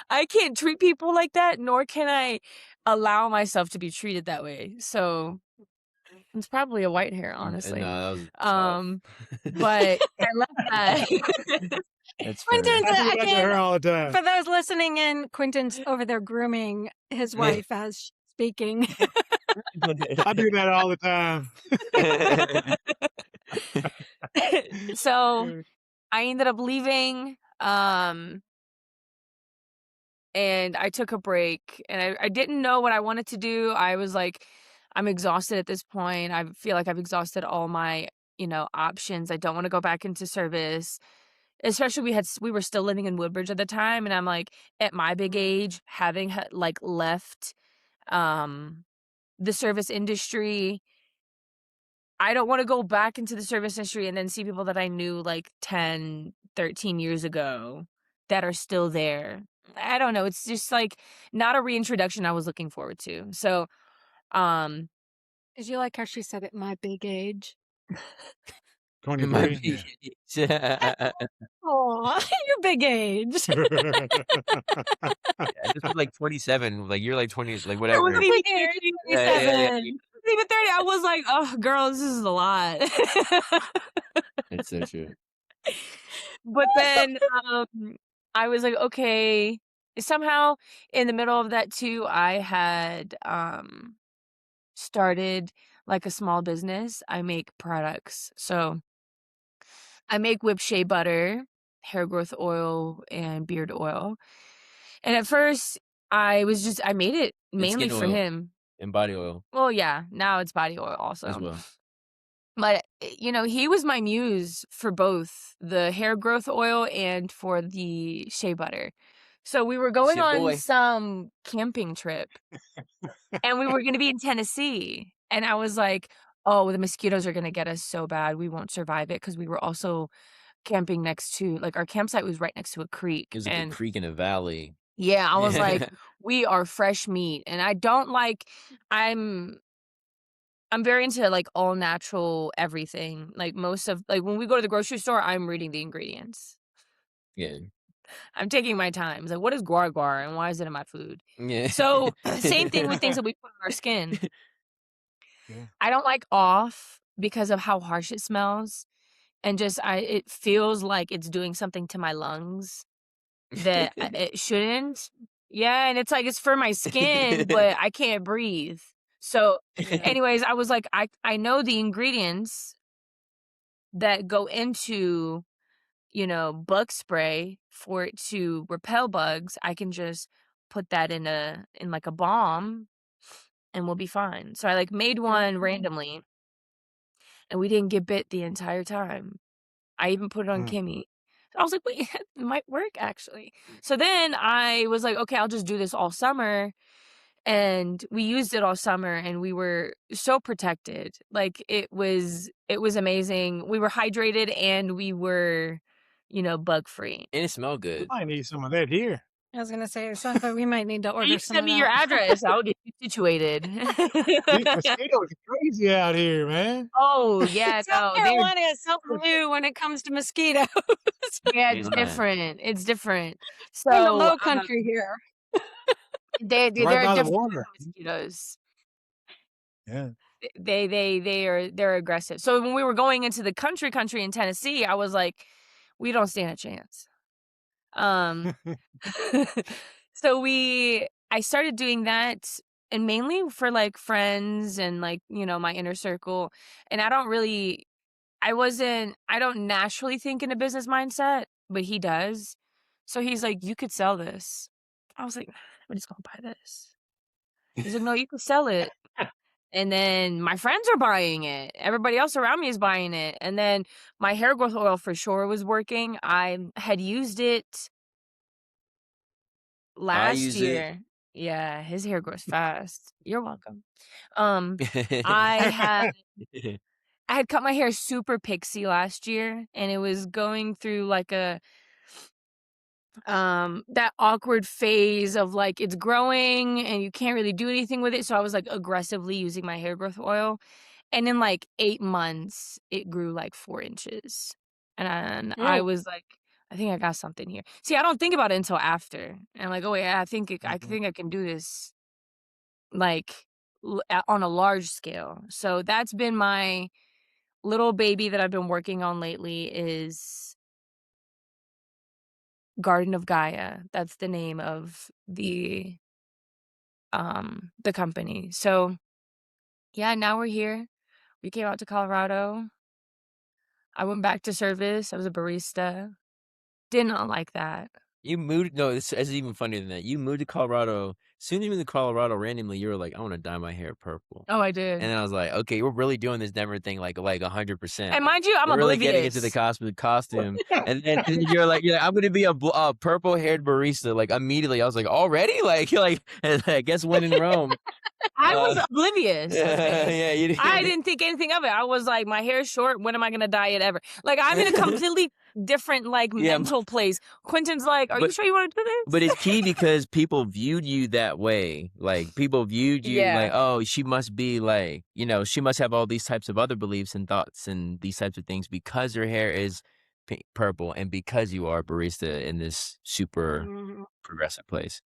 I can't treat people like that, nor can I allow myself to be treated that way. So it's probably a white hair, And honestly. no, that was tough. But I love that. That's fair. Quentin's I do that to again, her all the time. for those listening in, Quentin's over there grooming his wife as she's speaking. I do that all the time. So I ended up leaving, and I took a break, and I didn't know what I wanted to do. I was like, I'm exhausted at this point. I feel like I've exhausted all my, options. I don't want to go back into service. Especially we were still living in Woodbridge at the time, and I'm like, at my big age, having like left um the service industry, I don't want to go back into the service industry and then see people that I knew like 10, 13 years ago that are still there. I don't know. It's just like not a reintroduction I was looking forward to. So, um, Did you like how she said it, my big age? It might 23. be. Oh, your big age. Yeah, this was like 27. Like you're like 20, like it whatever. wasn't even Big age, 30. Yeah, yeah, yeah. 27. It wasn't even 30. I was like, oh, girl, this is a lot. It's so true. But then I was like, okay. Somehow in the middle of that too, I had started like a small business. I make products. So I make whipped shea butter, hair growth oil, and beard oil. And at first I made it And mainly skin for oil him. and body oil Well, yeah, now it's body oil as also. well. But, he was my muse for both the hair growth oil and for the shea butter. So we were going Shit on boy. some camping trip, and we were gonna be in Tennessee, and I was like, "Oh, the mosquitoes are gonna get us so bad, we won't survive it," because we were also camping next to like, our campsite was right next to a creek, There's like a and creek in a valley. yeah, I was like, Yeah. "We are fresh meat," and I don't like I'm I'm very into, like, all natural everything, like, most of like, when we go to the grocery store, I'm reading the ingredients. Yeah. I'm taking my time. It's like, "What is guar guar, and why is it in my food?" Yeah. So, same thing with things that we put on our skin. Yeah. I don't like off because of how harsh it smells, and just it feels like it's doing something to my lungs that it shouldn't. Yeah, and it's like, it's for my skin, but I can't breathe. So, Yeah. anyways, I was like, I know the ingredients that go into, bug spray for it to repel bugs. I can just put that in like a balm, and we'll be fine. So I like made one randomly, and we didn't get bit the entire time. I even put it on Mm. Kimmy. I was like, wait, it might work actually. So then I was like, okay, I'll just do this all summer. And we used it all summer, and we were so protected. Like it was amazing. We were hydrated, and we were, bug free. And it smelled I good. might need some of that here. I was gonna say, it sounds like we might need to Yeah, order you some send of me your that. address. I'll get you situated. These mosquitoes are crazy out here, man. Oh yeah, South no, Carolina is so blue when it comes to mosquitoes. yeah, Ain't it's lying. different. It's different. We're in the So low country here. Right they're a by the different type water. of mosquitoes. Yeah. They're aggressive. So when we were going into the country in Tennessee, I was like, we don't stand a chance. Um, so I started doing that, and mainly for like friends and like, my inner circle. And I don't naturally think in a business mindset, but he does. So he's like, you could sell this. I was like, I'm just gonna buy this. He's like, no, you could sell it. And then my friends are buying it. Everybody else around me is buying it. And then my hair growth oil for sure was working. I had used it I last use it. year. Yeah, his hair grows fast. You're welcome. Um, I had I had cut my hair super pixie last year, and it was going through like that awkward phase of like it's growing and you can't really do anything with it. So I was like aggressively using my hair growth oil. And in like 8 months, it grew like 4 inches. And I Oh. was like, I think I got something here. See, I don't think about it until after. And I'm like, oh wait, I Mhm. think I can do this like on a large scale. So that's been my little baby that I've been working on lately is Garden of Gaia. That's the name of the company. So yeah, now we're here. We came out to Colorado. I went back to service. I was a barista. Did not like that. You moved no, it's even funnier than that. You moved to Colorado. Soon as you moved to Colorado randomly, you were like, "I wanna dye my hair purple." Oh, I And did. then I was like, "Okay, we're really doing this Denver thing like 100%. And mind you, I'm We're really getting into the oblivious. costume." And then you're like, "I'm gonna be a purple-haired barista," like, immediately. I was like, "Already?" Like I guess when in Rome. I was Uh, oblivious, okay? yeah, you I did. didn't think anything of it. I was like, my hair's short. When am I gonna dye it ever? Like, I'm in a completely different like Yeah, mental place. Quentin's like, "Are you but sure you want to do But this?" it's key because people viewed you that way. Like, people viewed you like, Yeah. "Oh, she must be like, she must have all these types of other beliefs and thoughts and these types of things because her hair is purple and because you are a barista in this super Mhm. progressive place."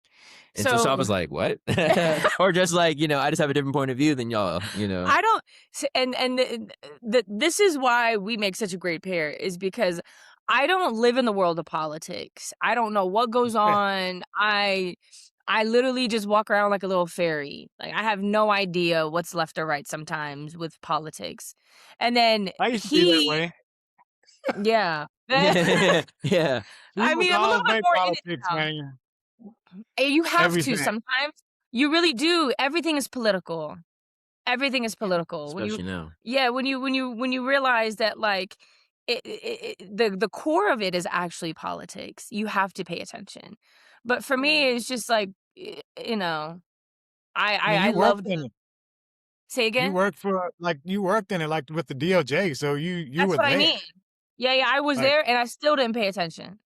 And so I So was like, "What?" Or just like, I just have a different point of view than y'all. I don't this is why we make such a great pair is because I don't live in the world of politics. I don't know what goes on. I literally just walk around like a little fairy. Like I have no idea what's left or right sometimes with politics. And then I used to be that he way. yeah. Yeah. I People mean, I'm a little always bit make more in it politics, now. man. And you have to Everything. sometimes. You really do. Everything is political. Everything is political. Especially now. When you realize that like the core of it is actually politics. You have to pay attention. But for me, it's just like you know, I mean, I you love worked the in it. say You again? worked for like you worked in it like with the DOJ, so you That's were what I there. mean. Yeah, I was Like there and I still didn't pay attention.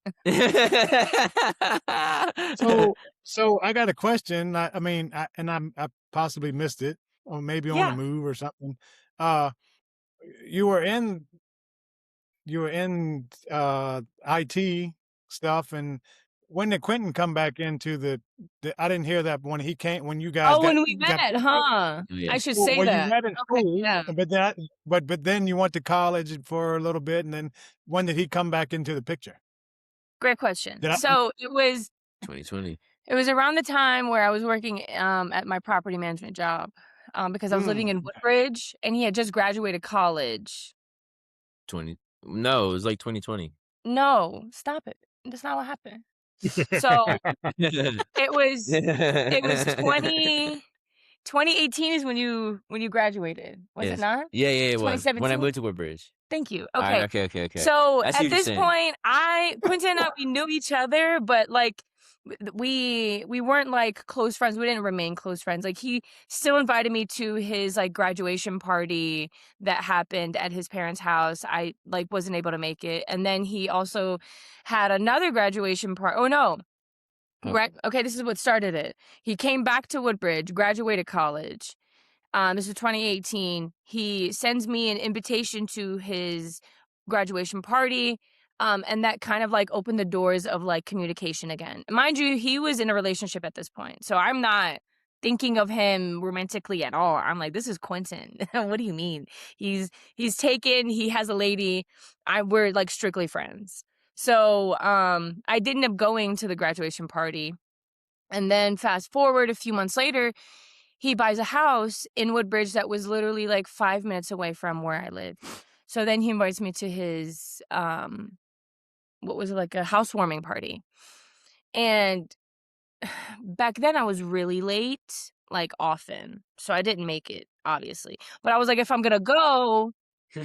so so I got a question. I mean, I possibly missed it or maybe on the Yeah. move or something. Uh you were in IT stuff, and when did Quentin come back into the I didn't hear that when he came when you guys Oh, when we got met, huh? Oh, I yeah. should well, say you that. met in Okay, school, yeah. but then you went to college for a little bit, and then when did he come back into the picture? Great question. Did I So it was 2020. around the time where I was working at my property management job because I was living in okay. Woodbridge and he had just graduated college. 20 No, it was like 2020. No, stop it. That's not what happened. So it was it was 2018 is when you graduated. Was it Yes. not? Yeah, it was. When I 2017? moved to Woodbridge. Thank you. Alright, Okay. okay. So I see at what you're this saying. point, Quentin and I, we knew each other, but like we weren't like close friends. We didn't remain close friends. Like he still invited me to his like graduation party that happened at his parents' house. I like wasn't able to make it. And then he also had another graduation party. Oh no. Oh, Okay, this is what started it. He came back to Woodbridge, graduated college. This is 2018. He sends me an invitation to his graduation party. And that kind of like opened the doors of like communication again. Mind you, he was in a relationship at this point. So I'm not thinking of him romantically at all. I'm like, this is Quentin. What do you mean? He's taken, he has a lady. We're like strictly friends. So, I did end up going to the graduation party, and then fast forward a few months later, he buys a house in Woodbridge that was literally, like, 5 minutes away from where I live. So then he invites me to his, what was it, like, a housewarming party, and back then I was really late, like, often, so I didn't make it, obviously, but I was like, "If I'm gonna go,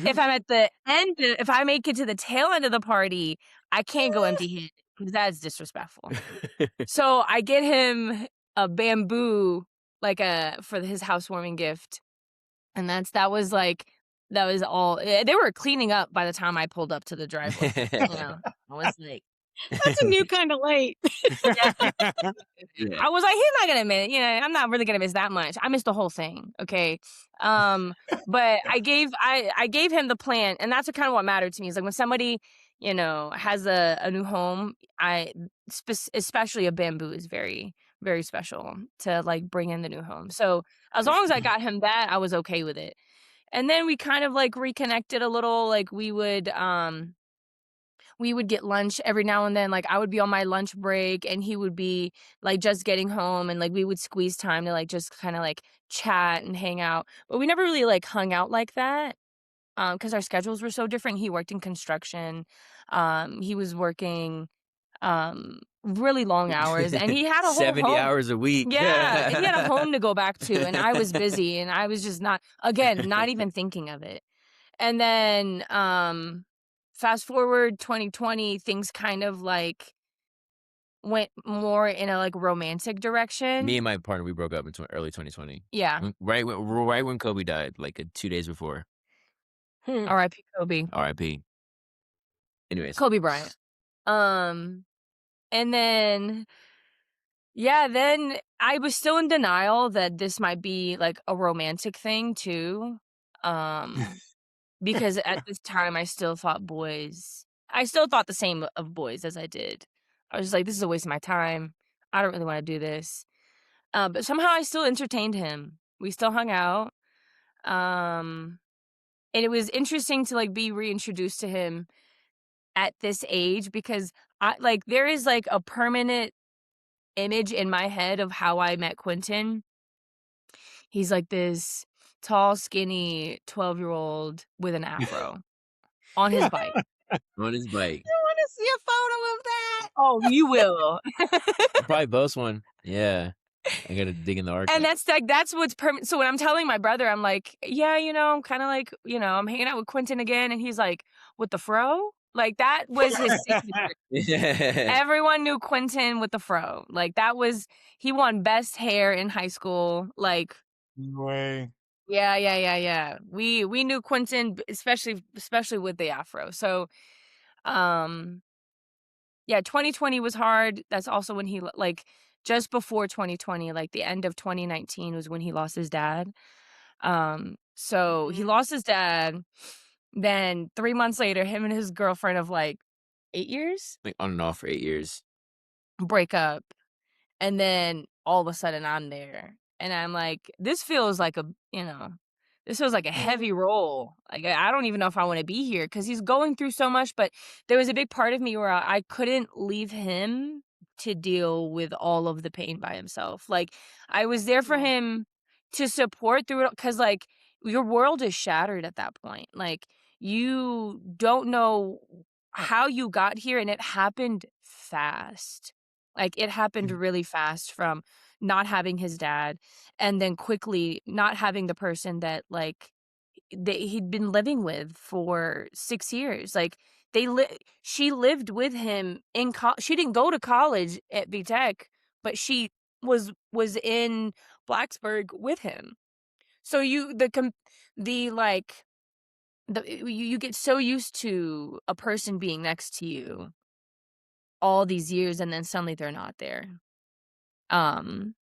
if I'm at the end if I make it to the tail end of the party, I can't go empty-handed because that's disrespectful." So, I get him a bamboo, like, for his housewarming gift, and that was all they were cleaning up by the time I pulled up to the driveway, you know? I was like That's a new kind of late. yeah. Yeah. I was like, "He's not gonna miss I'm not really gonna miss that much." I missed the whole thing, okay? But I gave him the plan, and that's kind of what mattered to me, is like when somebody, has a new home, I especially a bamboo is very, very special to, like, bring in the new home. So, as long as I got him that, I was okay with it. And then we kind of, like, reconnected a little, like, we would get lunch every now and then, like, I would be on my lunch break, and he would be, like, just getting home, and, like, we would squeeze time to, like, just kinda, like, chat and hang out, but we never really, like, hung out like that, because our schedules were so different. He worked in construction, he was working, really long hours, and he had a whole 70 home. hours a week. Yeah, and he had a home to go back to, and I was busy, and I was just not even thinking of it. And then, fast forward 2020, things kind of, like, went more in a, like, romantic Me direction. and my partner, we broke up in early 2020. Yeah. Right when Kobe died, like, 2 days before. Hmm. R.I.P. Kobe. RIP. Anyways. Kobe Bryant. Um, and then yeah, then I was still in denial that this might be, like, a romantic thing too, um, because at this time, I still thought the same of boys as I did. I was just like, "This is a waste of my time. I don't really wanna do this." But somehow I still entertained him. We still hung out, um, and it was interesting to, like, be reintroduced to him at this age because there is, like, a permanent image in my head of how I met Quentin. He's like this tall, skinny 12-year-old with an afro on his bike. On his bike. I wanna see a photo of that. Oh, you will. I'll probably post one. Yeah. I gotta dig in the And archive. that's what's permanent. So when I'm telling my brother, I'm like, "Yeah, I'm kinda like, I'm hanging out with Quentin again," and he's like, "With the fro?" Like, that was his signature. Yeah. Everyone knew Quentin with the fro. Like, he won best hair in high school, like No way. yeah, yeah, yeah, yeah. We knew Quentin, especially with the afro. So, um, yeah, 2020 was hard. That's also when just before 2020, like, the end of 2019 was when he lost his dad. So he Mhm. lost his dad, then 3 months later, him and his girlfriend of, like, 8 years Like, on and off for 8 years. break up. And then all of a sudden I'm there. And I'm like, this feels like a heavy role. Like I don't even know if I want to be here because he's going through so much. But there was a big part of me where I couldn't leave him to deal with all of the pain by himself. Like I was there for Yeah. him to support through it because like your world is shattered at that point. Like you don't know how you got here and it happened fast. Like, it happened really fast from not having his dad and then quickly not having the person that he'd been living with for 6 years. Like, she lived with him she didn't go to college at VTech, but she was in Blacksburg with him. So you get so used to a person being next to you all these years, and then suddenly they're not there. Um,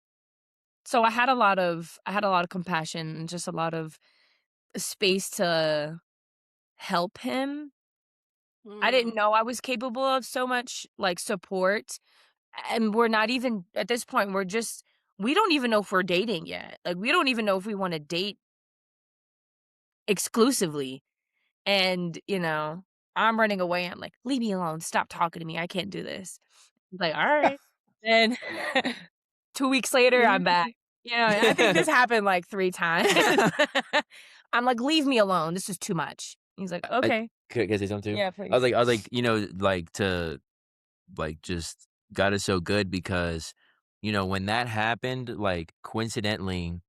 so I had a lot of compassion and just a lot of space to help him. I didn't Mm. know I was capable of so much, like, support, and we're not even at this point, we don't even know if we're dating yet. Like, we don't even know if we wanna date exclusively, and, I'm running away. I'm like, "Leave me alone. Stop talking to me. I can't do this." He's like, "Alright." Then 2 weeks later, I'm back. You know, and I think this happened like 3 times. I'm like, "Leave me alone. This is too much." He's like, I "Okay." can I say something too? Yeah, I please. was like, you know, like, to like, just God is so good because, you know, when that happened, like, coincidentally,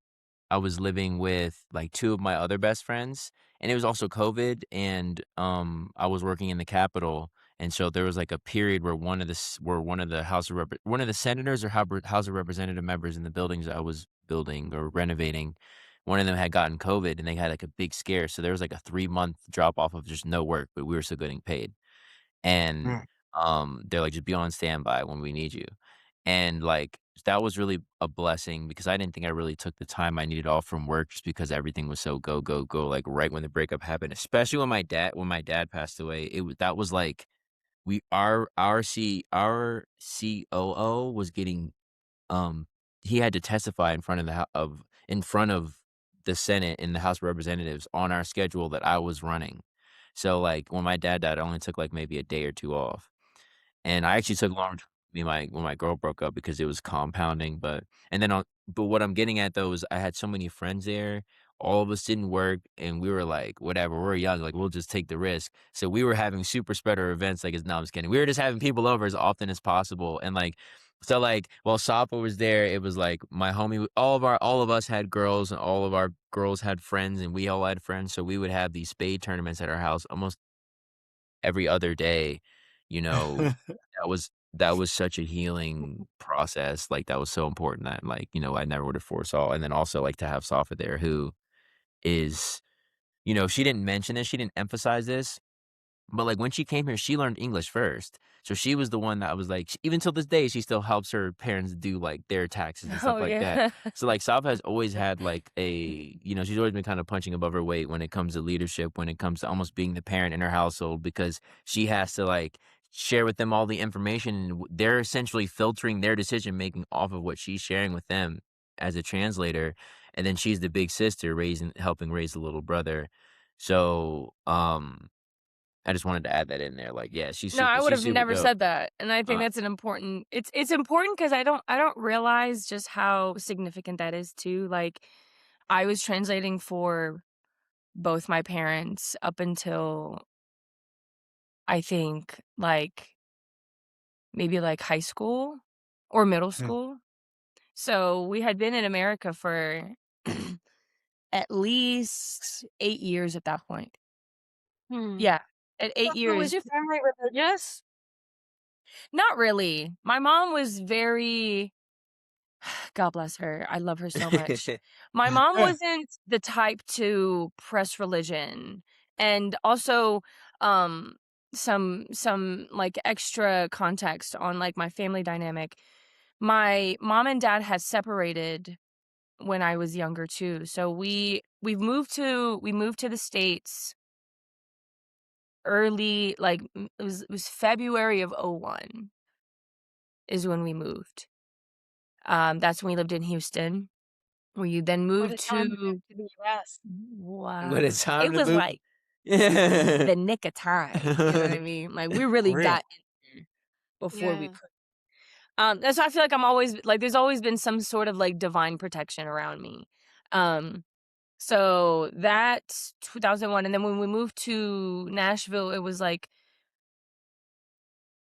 I was living with, like, 2 of my other best friends, and it was also COVID, and, I was working in the Capitol, and so there was, like, a period where one of the one of the senators or House of Representative members in the buildings I was building or renovating, one of them had gotten COVID, and they had, like, a big scare, so there was, like, a 3-month drop off of just no work, but we were still getting paid. And, Mm. they're like, "Just be on standby when we need you." And, like, that was really a blessing because I didn't think I really took the time I needed off from work just because everything was so go, go, go, like, right when the breakup happened, especially when my dad passed away, that was like we our COO was getting, um he had to testify in front of the Senate and the House of Representatives on our schedule that I was running. So, like, when my dad died, I only took, like, maybe a day or 2 off. And I actually took longer to me and my when my girl broke up because it was compounding, but what I'm getting at, though, is I had so many friends there, all of us didn't work, and we were like, "Whatever, we're young, like, we'll just take the risk." So we were having super spreader events, like, it's no, I'm just kidding. We were just having people over as often as possible, and, like so, like, while Safa was there, it was like my homie all of us had girls, and all of our girls had friends, and we all had friends, so we would have these spade tournaments at our house almost every other day, you know, that was such a healing process, like, that was so important that, like, you know, I never would have foresaw, and then also, like, to have Safa there who is she didn't mention this, she didn't emphasize this, but, like, when she came here, she learned English first. So she was the one that was like even till this day, she still helps her parents do, like, their taxes and stuff Oh, like that. yeah. So, like, Safa has always had, like, she's always been kind of punching above her weight when it comes to leadership, when it comes to almost being the parent in her household because she has to, like, share with them all the information, and they're essentially filtering their decision making off of what she's sharing with them as a translator, and then she's the big sister helping raise the little brother. So, I just wanted to add that in there, like, yeah, No, I would she's have super never dope. said that, and I think Uh, that's an important it's important because I don't realize just how significant that is too, like, I was translating for both my parents up until I think, like, maybe, like, high school or middle Mm. school. So, we had been in America for at least 8 years at that point. Hmm. Yeah, at 8 So was years. your family religious? Not really. My mom was very God bless her, I love her so much. My mom wasn't the type to press religion, and also, um, like, extra context on, like, my family dynamic. My mom and dad had separated when I was younger too, so we moved to the States early, like, it was February of '01 is when we moved. That's when we lived in Houston. We then What a moved time to move to to the US. what a wow. time It to was, move. like, the nick of time, you know what I mean? Like, we For really real. got in there before we Yeah. put that's why I feel like I'm always like, there's always been some sort of, like, divine protection around me. Um, so that's 2001, and then when we moved to Nashville, it was, like,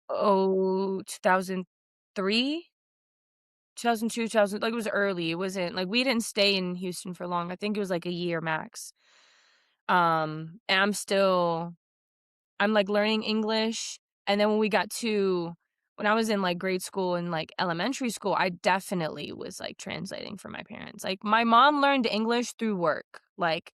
2003? 2002, 2000 like, it was early, it wasn't like, we didn't stay in Houston for long, I think it was, like, a year max. And I'm, like, learning English, and then when I was in, like, grade school and, like, elementary school, I definitely was, like, translating for my parents. Like, my mom learned English through work, like,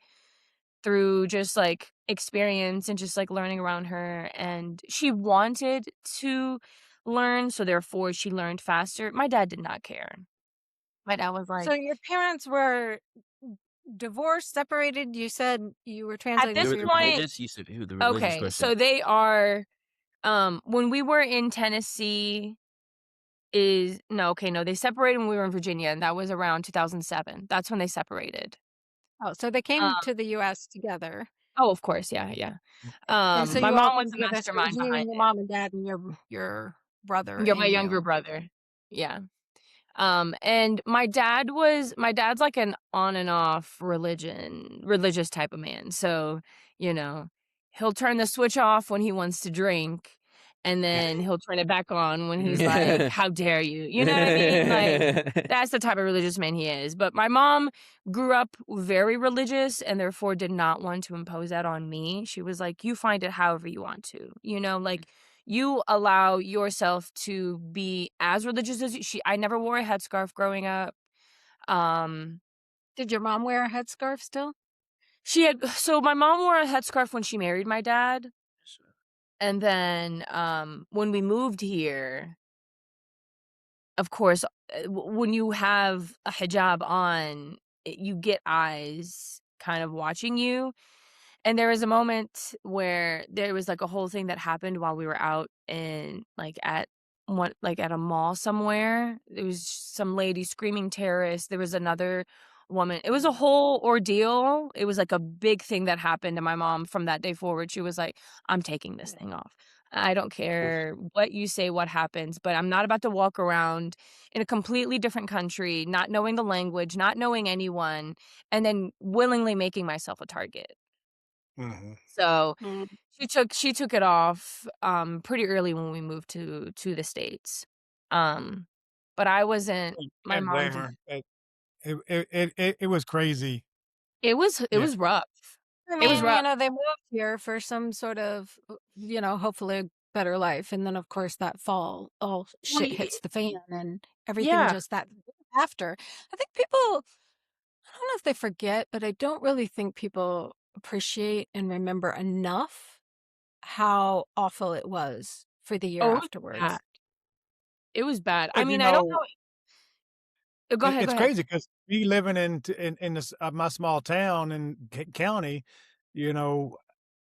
through just, like, experience and just, like, learning around her, and she wanted to learn, so therefore she learned faster. My dad did not care. My dad was So like your parents were divorced, separated? You said you were at translating this for The your point parents. religious you said who the religious okay, question. so they are, when we were in Tennessee is no, okay, no, they separated when we were in Virginia, and that was around 2007. That's when they separated. Oh, so they Um, came to the US together. Oh, of course, yeah, yeah. And so My you all mom was came the together. So it was mastermind you behind and your it. mom and dad and your brother You're my and younger you. brother. Yeah. And my dad's like an on and off religious type of man. So, you know, he'll turn the switch off when he wants to drink, and then he'll turn it back on when he's like, "How dare you?" You know what I mean? Like, that's the type of religious man he is. But my mom grew up very religious and therefore did not want to impose that on me. She was like, "You find it however you want to." You know, like you allow yourself to be as religious as I never wore a headscarf growing up. Um, Did your mom wear a headscarf still? so my mom wore a headscarf when she married my dad, and then, when we moved here, of course, when you have a hijab on, you get eyes kind of watching you. And there was a moment where there was, like, a whole thing that happened while we were out in, like, at a mall somewhere. There was some lady screaming terrorist. There was another woman. It was a whole ordeal. It was, like, a big thing that happened, and my mom, from that day forward, she was like, "I'm taking this thing off. I don't care what you say, what happens, but I'm not about to walk around in a completely different country, not knowing the language, not knowing anyone, and then willingly making myself a target." Mhm. So, Mm. she took it off, pretty early when we moved to the States. Um, but I wasn't my Can't mom blame did her. It was crazy. it Yeah. was rough. I It was mean, rough. they moved here for some sort of, hopefully a better life. And then, of course, that fall, all Well, shit hits the fan and everything yeah. just that after. I think people, I don't know if they forget, but I don't really think people appreciate and remember enough how awful it was for the year Oh, it was bad. afterwards. It was bad. I But, you mean, I don't know, know go ahead, go it's ahead. crazy because me living in this, my small town and county, you know,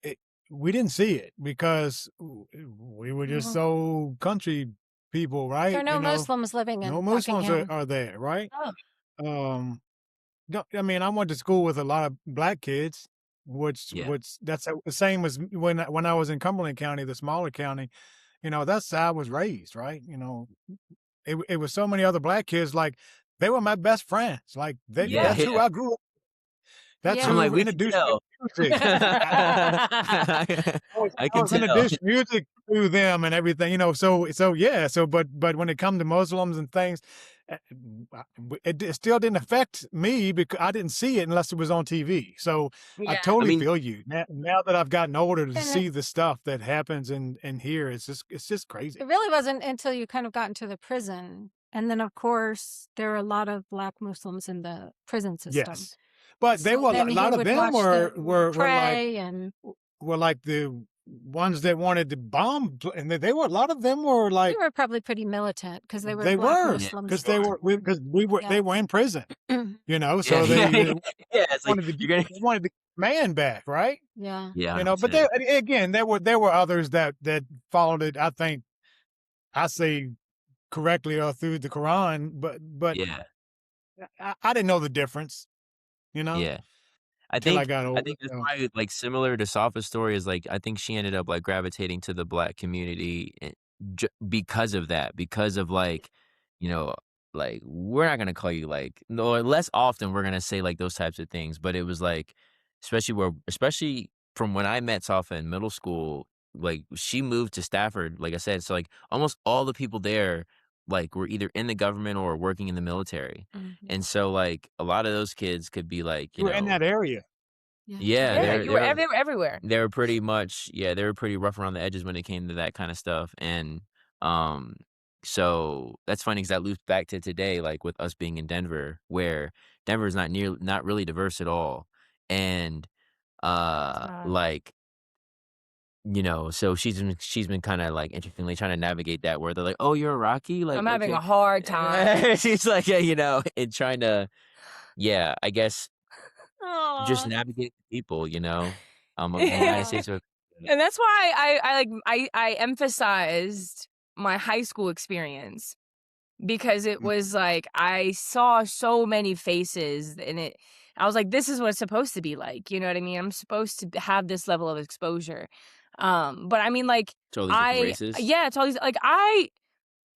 it, we didn't see it because we were just Mhm. so country people, There right? are no Muslims living No in Muslims Buckingham. are there, right? Oh, Um, I mean, I went to school with a lot of black kids, Yeah. which that's the same as when I was in Cumberland County, the smaller county. That's how I was raised, right? It was so many other black kids, like they were my best friends. Like yeah. that's who Yeah. I grew up. That's Yeah. I'm like, who we can introduced me tell. to music. I I can was tell. introduced music to them and everything. So yeah. But when it come to Muslims and things, uh, it still didn't affect me because I didn't see it unless it was on TV. So I Yeah. I totally mean, feel you now that I've gotten older to And see the stuff that happens in here. It's just crazy. it really wasn't until you kind of got into the prison. And then, of course, there are a lot of Black Muslims in the prison system. Yes, but they So were then a he lot of would them watch them pray and were like the ones that wanted to bomb, and they were a lot of them were they like were probably pretty militant because they were they Black were yeah, Muslims. because we were Yeah. they were in prison, yeah, so yeah, they yeah. It's like wanted to you're get gonna, they wanted the man back, right? Yeah. yeah, But 100%. there again, there were others that followed it. I think I say correctly or through the Quran, but Yeah, I didn't know the difference, yeah. I till I think got I older. think that's So why, like, similar to Safa's story is, like, I think she ended up, like, gravitating to the Black community, because of that, because of, like, you know, like, we're not gonna call you, like, no, less often we're gonna say, like, those types of things, but it was, like, especially from when I met Safa in middle school, like, she moved to Stafford, like I said, so, like, almost all the people there, like, were either in the government or working in the military, Mhm. and so, like, a lot of those kids could be, like, you were in that area. Yeah. yeah, Totally. Yeah, you were everywhere. they were pretty much, yeah, they were pretty rough around the edges when it came to that kinda stuff, and, um, so that's funny because that loops back to today, like, with us being in Denver, where Denver is not really diverse at all, and, It's not. like, so she's been kinda, like, interestingly trying to navigate that where they're like, "Oh, you're Iraqi? Like, I'm having okay." a hard time. She's like, and trying to, yeah, I guess just Aw. navigate the people, of the United Yeah. States of. And that's why I emphasized my high school experience because it Mm, was like I saw so many faces and I was like, "This is what it's supposed to be like," you know what I mean? I'm supposed to have this level of exposure. But I mean, like, To all these different I races. yeah, it's all these like,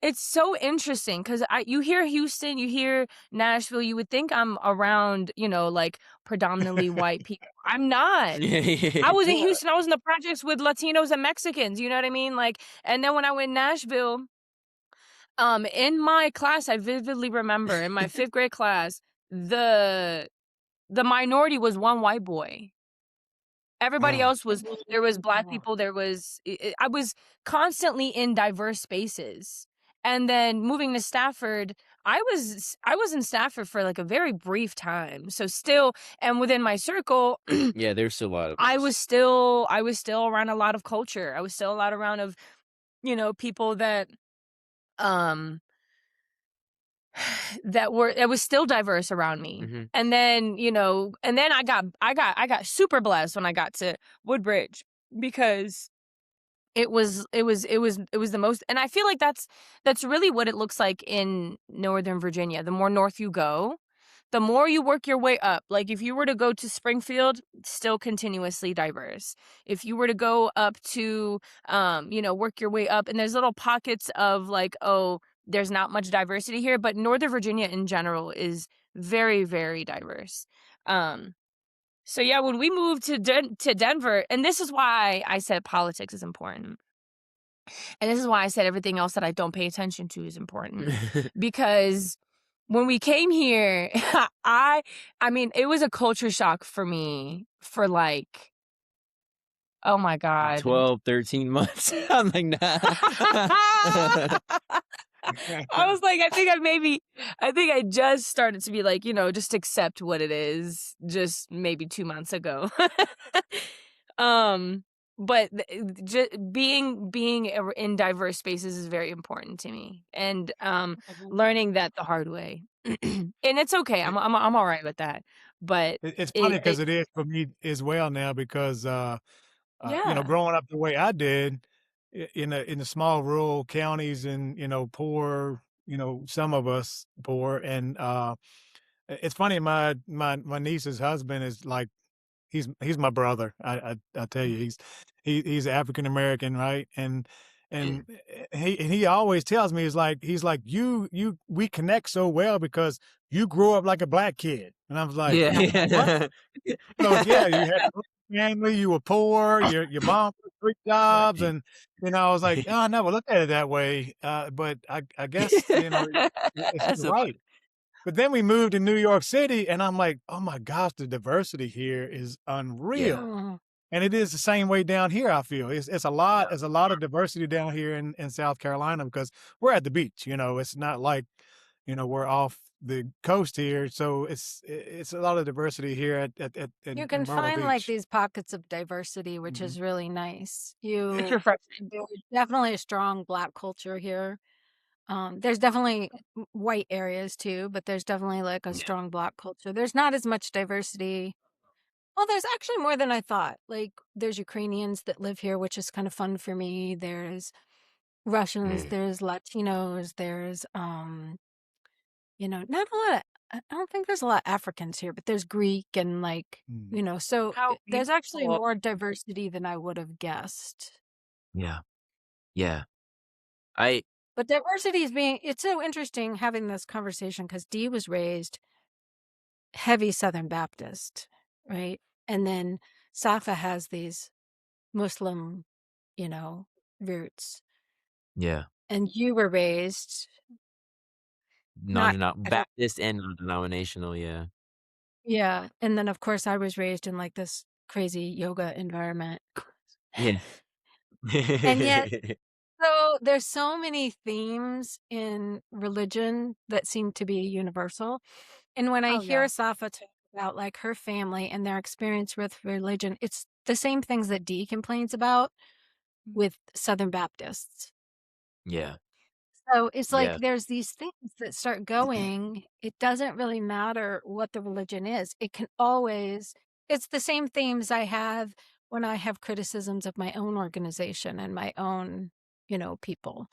it's so interesting because you hear Houston, you hear Nashville, you would think I'm around, like, predominantly white people. I'm not. Yeah, I yeah. was in Well, Houston, I was in the projects with Latinos and Mexicans, you know what I mean? Like, and then when I went Nashville, in my class, I vividly remember in my 5th grade class, the minority was one white boy. Everybody uh, else was there was Black people, there was I was constantly in diverse spaces. And then moving to Stafford, I was in Stafford for, like, a very brief time. So still and within my circle, Yeah, there's a lot of I was still around a lot of culture. I was still a lot around of, people that, um it was still diverse around me. Mhm. And then, I got super blessed when I got to Woodbridge because it was the most, and I feel like that's really what it looks like in Northern Virginia. The more north you go, the more you work your way up. Like, if you were to go to Springfield, still continuously diverse. If you were to go up to, work your way up, and there's little pockets of, like, oh, there's not much diversity here, but Northern Virginia in general is very, very diverse. Um, so yeah, when we moved to Denver, and this is why I said politics is important. And this is why I said everything else that I don't pay attention to is important. Because when we came here, I mean, it was a culture shock for me for, like, oh my God. 12, 13 months. I'm like, nah. I was like, I think I just started to be like, just accept what it is just maybe 2 months ago. Um, but being in diverse spaces is very important to me, and learning that the hard way. And it's okay. I'm all right with that. But it's funny it, because it it is for me as well now because yeah. growing up the way I did in the small rural counties and poor, some of us poor, and it's funny. My niece's husband is like he's my brother. I tell you, he's African American, right? And he always tells me he's like you we connect so well because you grew up like a black kid, and I was like, Yeah, what? yeah. He goes, yeah, you had a broken family, you were poor, your mom worked 3 jobs, Right. and I was like, oh, I never looked at it that way, but I guess That's he's so right. funny. But then we moved to New York City, and I'm like, "Oh my gosh, the diversity here is Yeah. unreal." Mm. And it is the same way down here, I feel. It's a lot Yeah. there's a lot of diversity down here in South Carolina because we're at the beach, it's not like, we're off the coast here, so it's a lot of diversity here at You in can Myrtle find like Beach. these pockets of diversity, which Mhm. is really nice. It's You refreshing. There's definitely a strong Black culture here. There's definitely white areas too, but there's definitely like a Yeah. strong Black culture. There's not as much diversity. Well, there's actually more than I thought. Like, there's Ukrainians that live here, which is kind of fun for me. There's Russians, Mm. there's Latinos, there's not a lot of, I don't think there's a lot of Africans here, but there's Greek and like, Mm. so How there's actually beautiful. more diversity than I would have guessed. Yeah. Yeah. I But diversity is it's so interesting having this conversation because Dee was raised heavy Southern Baptist, right? And then Safa has these Muslim, you know, roots. yeah. And you were raised not, Non-denom I don't, Baptist and non-denominational, yeah. yeah. And then, of course, I was raised in like this crazy yoga environment. Yeah. And yet, so there's so many themes in religion that seem to be universal. And when I Oh hear yeah. Safa talk about like her family and their experience with religion, it's the same things that Dee complains about with Southern Baptists. Yeah. So it's like Yeah. there's these things that start going. It doesn't really matter what the religion is. It can always, it's the same themes I have when I have criticisms of my own organization and my own, people,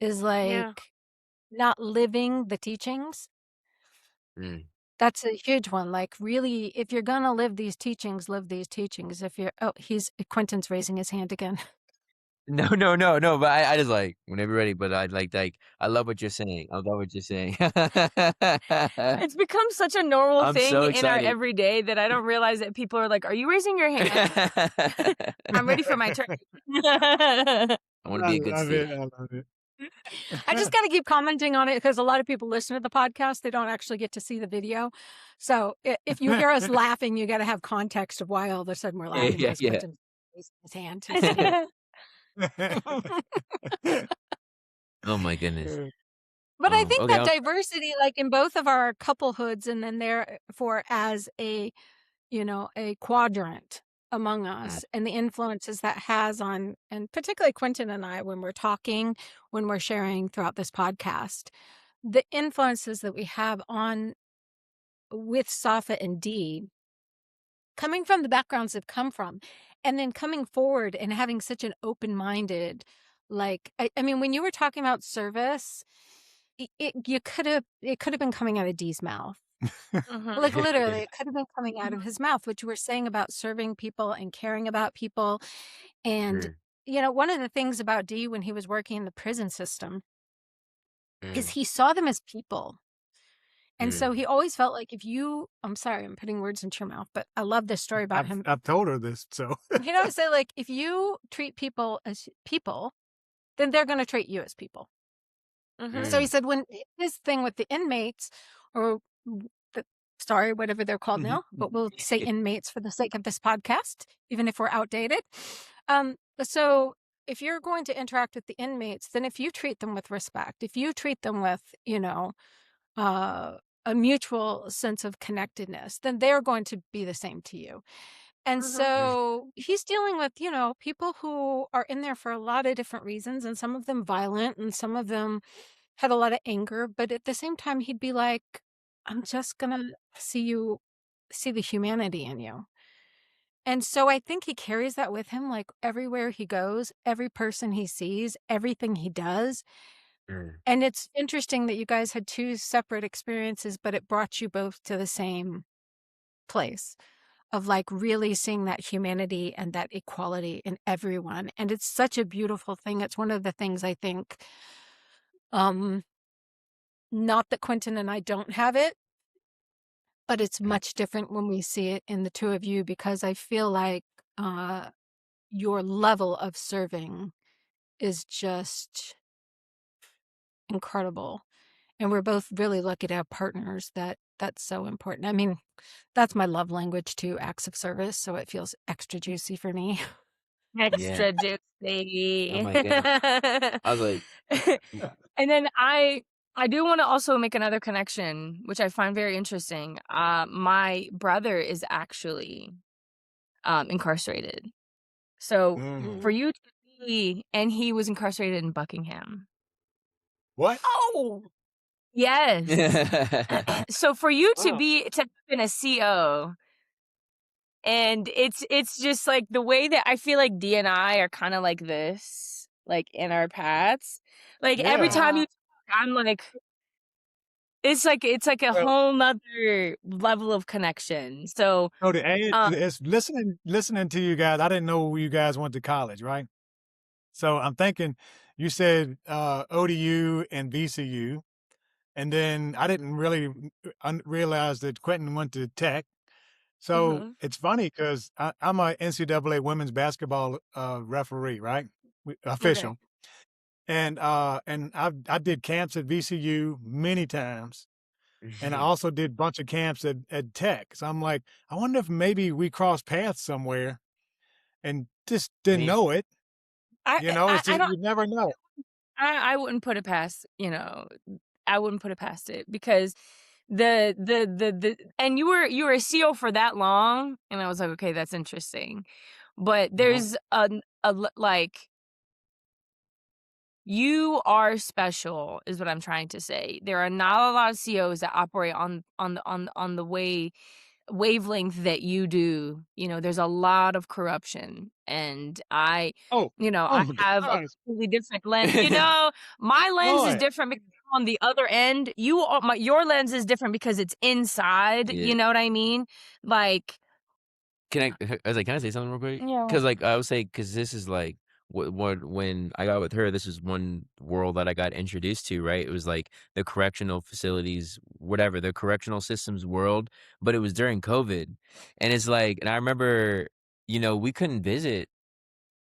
is Yeah. like not living the teachings. Mm. That's a huge one. Like, really, if you're gonna live these teachings, live these teachings. If you're Quentin's raising his hand again. No, no, no, no, but I just like whenever you're ready, but I like I love what you're saying. I love what you're saying. It's become such a normal I'm thing so in our excited. everyday that I don't realize that people are like, "Are you raising your hand? I'm ready for my turn." I wanna I be a good love it. student. I love it. I just gotta keep commenting on it because a lot of people listen to the podcast, they don't actually get to see the video. So if you hear us laughing, you gotta have context of why all of a sudden we're Yeah, laughing yeah, because yeah. Quentin's raising his hand. He's saying Oh my goodness. But I Oh, think okay, that diversity, like in both of our couplehoods and then therefore as a, a quadrant among mm, us and the influences that has on, and particularly Quentin and I, when we're talking, when we're sharing throughout this podcast, the influences that we have on with Safa and D, coming from the backgrounds they've come from, and then coming forward and having such an open-minded, like, I mean, when you were talking about service, it could have been coming out of D's mouth. Like Mhm. literally, it could have been coming out of his mouth, which you were saying about serving people and caring about people. And, mm, one of the things about D when he was working in the prison system is mm, he saw them as people. And so mm. he always felt like I'm sorry, I'm putting words into your mouth, but I love this story about him. I've told her this, so He'd always say, like, if you treat people as people, then they're going to treat you as people. Mhm. So he Mm, said when his thing with the inmates or the, sorry, whatever they're called Mhm. now, but we'll say inmates for the sake of this podcast, even if we're outdated. So if you're going to interact with the inmates, then if you treat them with respect, if you treat them with, uh, a mutual sense of connectedness, then they're going to be the same to you. And Mhm. mm, so he's dealing with, people who are in there for a lot of different reasons, and some of them violent, and some of them had a lot of anger. But at the same time, he'd be like, I'm just going to see the humanity in you. And so I think he carries that with him, like everywhere he goes, every person he sees, everything he does. mm, And it's interesting that you guys had two separate experiences, but it brought you both to the same place of like really seeing that humanity and that equality in everyone. And it's such a beautiful thing. It's one of the things I think, um, not that Quentin and I don't have it, but it's mm, much different when we see it in the two of you because I feel like uh, your level of serving is just incredible. And we're both really lucky to have partners that's so important. I mean, that's my love language too, acts of service. So it feels extra juicy for me. yeah. Extra Oh juicy. my goodness. I was like, mm, And then I do wanna also make another connection, which I find very interesting. My brother is actually, incarcerated. So, Mm. for Mm. you to be and he was incarcerated in Buckingham. What? Oh, Yes. So, for you Oh, to have been a CO, and it's just, like, the way that I feel like D and I are kinda like this, like, in our paths. Like, every yeah. time you yeah. talk, I'm like it's like a Well, whole 'nother level of connection. So, so to add um to this, listening to you guys, I didn't know you guys went to college, right? So I'm thinking, you said ODU and VCU, and then I didn't really realize that Quentin went to Tech. So Mhm. it's funny because I'm a NCAA women's basketball referee, right? Okay. Official, and I did camps at VCU many times, and I also did a bunch of camps at Tech. So I'm like, I wonder if maybe we crossed paths somewhere and just didn't maybe. know it. I It's I just, don't you never know. I wouldn't put it past, I wouldn't put it past it because the and you were a CEO for that long, and I was like, "Okay, that's interesting." But Uh-huh. there's like, you are special is what I'm trying to say. There are not a lot of CEOs that operate on the wavelength that you do. There's a lot of corruption, and Oh, oh I my have a gosh, completely different lens. My lens is Lord. different on the other end, your lens is different because it's inside, Yeah. you know what I mean? Like I was like, "Can I say something real quick?" Yeah. Because like, I would say, because this is like what when I got with her, this is one world that I got introduced to, right? It was like the correctional facilities, whatever, the correctional systems world, but it was during COVID, and it's like and I remember, we couldn't visit.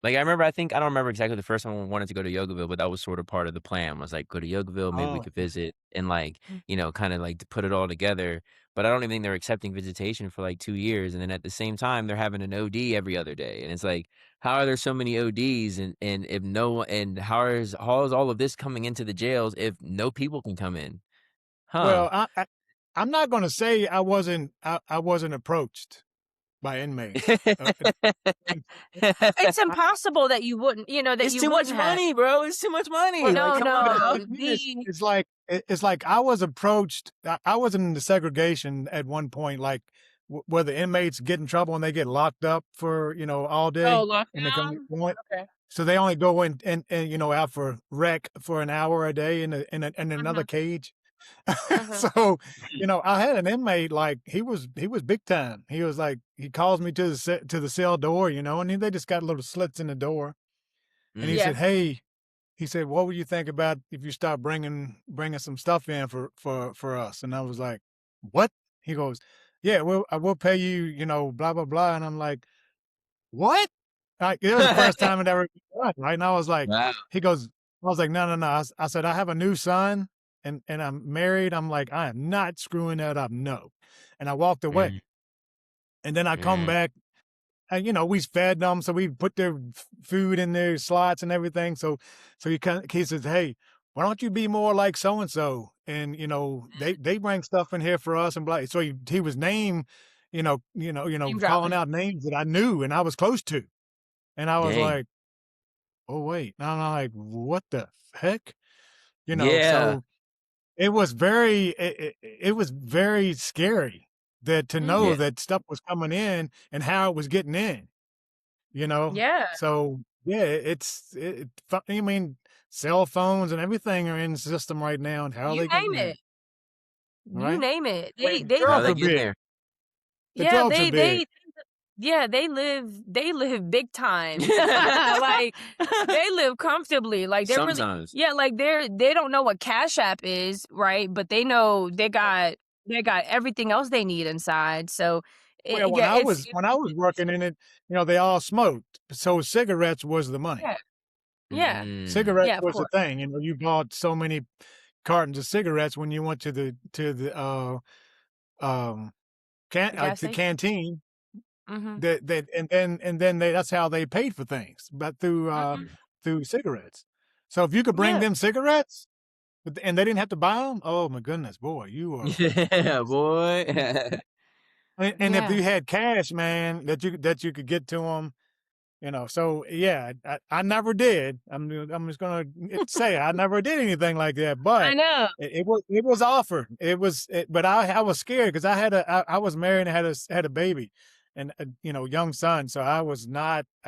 Like, I don't remember exactly the first time we wanted to go to Yogaville, but that was sort of part of the plan, was, like, go to Yogaville, maybe we Oh, could visit and, like, Mm. kinda, like, to put it all together, but I don't even think they're accepting visitation for, like, 2 years, and then at the same time, they're having an OD every other day, and it's like, how are there so many ODs and if no and how is all of this coming into the jails if no people can come in? Huh. well, I'm not gonna say I wasn't approached by inmates. And It's impossible that you wouldn't, that It's you too much wouldn't have. money, bro, it's too much money, well, like, No, come on but now. no, the thing is, the it's like I was approached. I was in the segregation at one point, like where the inmates get in trouble and they get locked up for all Oh, day, and they come lockdown? Okay. so they only go in and out for rec for an hour a day in another Mhm, cage. mhm. So, I had an inmate, like, he was big time. He was like, he calls me to the cell door, and they just got little slits in the door. And he Mm, Yeah. said, "Hey," he said, "what would you think about if you start bringing some stuff in for us?" And I was like, "What?" He goes, "Yeah, I will pay you, blah blah blah." And I'm like, "What?" Like, it was the first time it ever been done, right? And I was like, wow, he goes, I was like, "No, no, no." I said, "I have a new son and I'm married." I'm like, "I am not screwing that up. No." And I walked away. mm, And then I come mm, back and, we fed them. So we put their food in their slots and everything. So he says, "Hey, why don't you be more like so and so?" And, they bring stuff in here for us and blah. So he was Name calling dropping. out names that I knew and I was close to. And I was dang, like, "Oh, wait." And I'm like, "What the heck?" yeah, So it was very scary that to Mhm. know yeah, that stuff was coming in and how it was getting in, you know? Yeah. So, yeah, I mean, cell phones and everything are in the system right now and how You they name getting in, it. You right? name it. I They mean, they how drugs they are getting big. there? The yeah, drugs are they big. they yeah, they live big time. Like, they live comfortably, like, they're really Sometimes. yeah, like, they don't know what Cash App is, right? But they know they got everything else they need inside, so, Well, yeah, when I was working in it, they all smoked, so cigarettes was the money. yeah, yeah, Mm, Cigarettes yeah, of was the course. thing, you bought so many cartons of cigarettes when you went to the um The gas the station? canteen Mhm, that and then that's how they paid for things, but mhm, mm. through cigarettes. So if you could bring yeah, them cigarettes, and they didn't have to buy them, oh my goodness, boy, you are Yeah, boy. and if yeah. you had cash, man, that you could get to them. So yeah, I never did. I'm just gonna say I never did anything like that, I but know. it was offered. But I was scared because I was married and had a baby, and young son. So I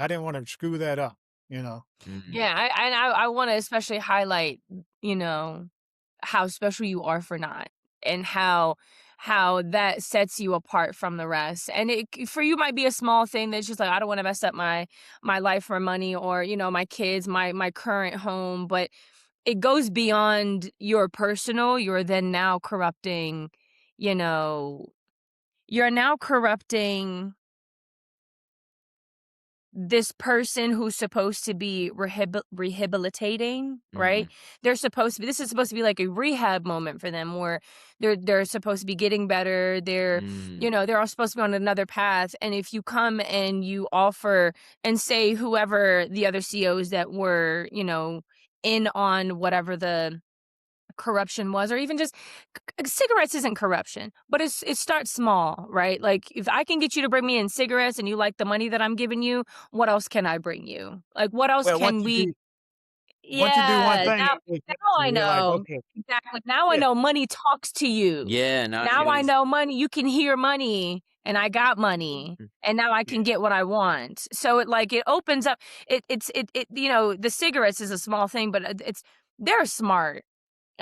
didn't want to screw that up. You know. Mm, Yeah, I wanna especially highlight, you know, how special you are for not, and how that sets you apart from the rest. And for you might be a small thing that's just like, I don't want to mess up my life for money, or my kids, my current home, but it goes beyond your personal. You know you're now corrupting this person who's supposed to be rehabilitating, right? mm, This is supposed to be like a rehab moment for them, where they're supposed to be getting better. mm, They're all supposed to be on another path. And if you come and you offer and say whoever the other COs that were, in on whatever the corruption was, or even just cigarettes isn't corruption, but it starts small, right? Like, if I can get you to bring me in cigarettes and you like the money that I'm giving you, what else can I bring you? Like, what else Well, can we once you do one Yeah, thing, now I you're like, know. okay, Exactly. Now I yeah, know money talks to you. yeah, now Now I yes. know money, you can hear money, and I got money, Mm, and now I yeah. can get what I want. So it opens up the cigarettes is a small thing, but they're smart.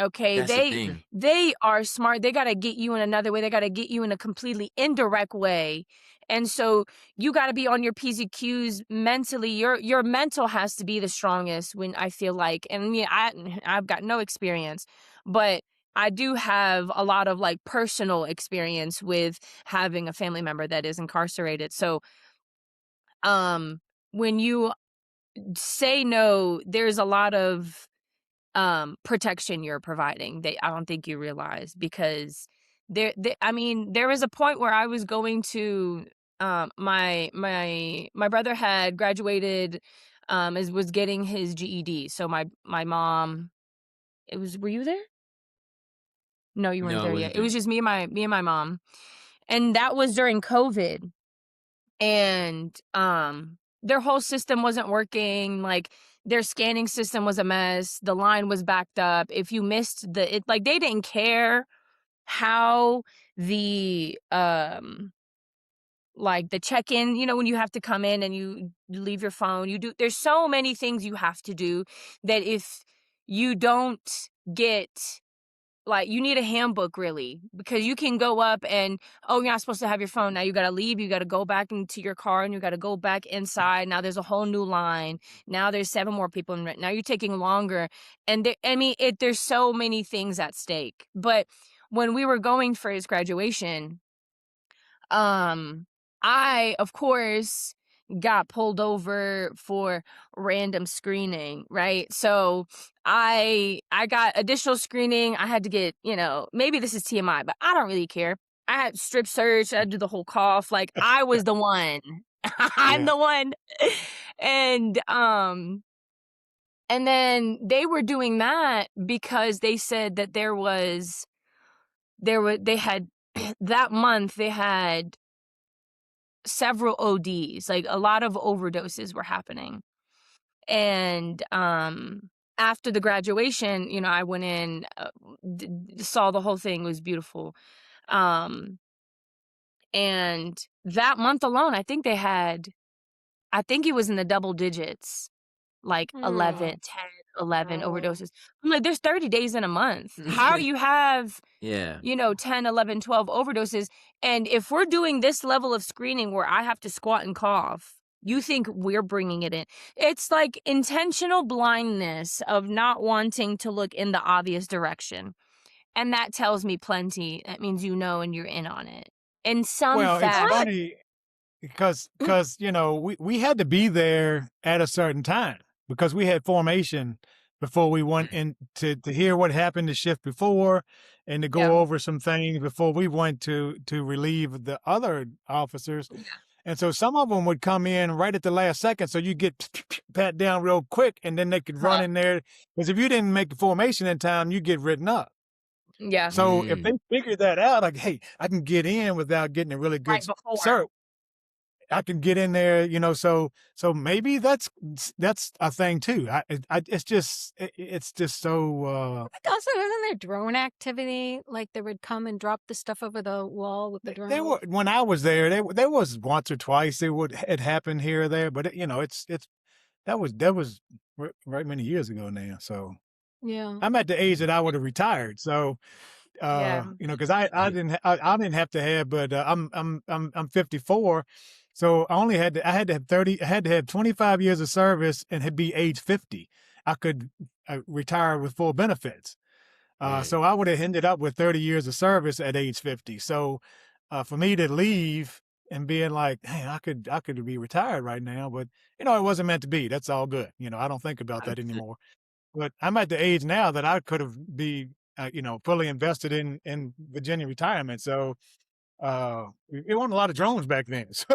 Okay, That's the thing. they are smart. They gotta get you in another way. They gotta get you in a completely indirect way. And so you gotta be on your P's and Q's mentally. Your mental has to be the strongest when I feel like, and yeah, I've got no experience, but I do have a lot of like personal experience with having a family member that is incarcerated. So um when you say no, there's a lot of protection you're providing that I don't think you realize, because I mean, there was a point where I was going to my brother had graduated, was getting his GED. So my mom, were you there? No, you weren't No, I there yet. wasn't It was there. just me and my mom. And that was during COVID. And their whole system wasn't working. Like, their scanning system was a mess, the line was backed up. If you missed like, they didn't care how the like the check-in, when you have to come in and you leave your phone, there's so many things you have to do that if you don't get, like, you need a handbook, really, because you can go up and, oh, you're not supposed to have your phone. Now you got to leave. You got to go back into your car and you got to go back inside. Now there's a whole new line. Now there's 7 more people in it. Now you're taking longer. And I mean, there's so many things at stake. But when we were going for his graduation, um, I, of course, got pulled over for random screening, right? So I got additional screening. I had to get, maybe this is TMI, but I don't really care. I had strip search. I do the whole cough. Like, I was the one. I'm Yeah. the one. And and then they were doing that because they said that they had that month they had several ODs, like a lot of overdoses were happening. And after the graduation, I went in, saw the whole thing, was beautiful. Um and that month alone, I think it was in the double digits, like Mm. 11, 10, 11 Oh. overdoses. I'm like, there's 30 days in a month. How you have Yeah. 10, 11, 12 overdoses? And if we're doing this level of screening where I have to squat and cough, you think we're bringing it in? It's like intentional blindness of not wanting to look in the obvious direction. And that tells me plenty. That means and you're in on it in some Well, it's What? fashion. funny because we had to be there at a certain time because we had formation before we went in to hear what happened the shift before and to Yeah. go over some things before we went to relieve the other officers. And so some of them would come in right at the last second, so you get pat down real quick, and then they could run Huh. in there. Because if you didn't make the formation in time, you get written up. Yeah. So if they Mm. figured that out, like, hey, I can get in without getting a really good Right before. cert. I can get in there, so maybe that's a thing too. It's just so Like, also, isn't there drone activity? Like, they would come and drop the stuff over the wall with the there were drone. when I was there was once or twice it happened here or there, but it's that was right many years ago now. So Yeah. I'm at the age that I would have retired. So Yeah. because I didn't have to have, but I'm 54, so I had to have 30, I had to have 25 years of service and had be age 50. I could retire with full benefits. Right. So I would have ended up with 30 years of service at age 50. So for me to leave and being like, hey, I could be retired right now, but it wasn't meant to be. That's all good. I don't think about that anymore. But I'm at the age now that I could have be, fully invested in Virginia retirement. So it wasn't a lot of drones back then. So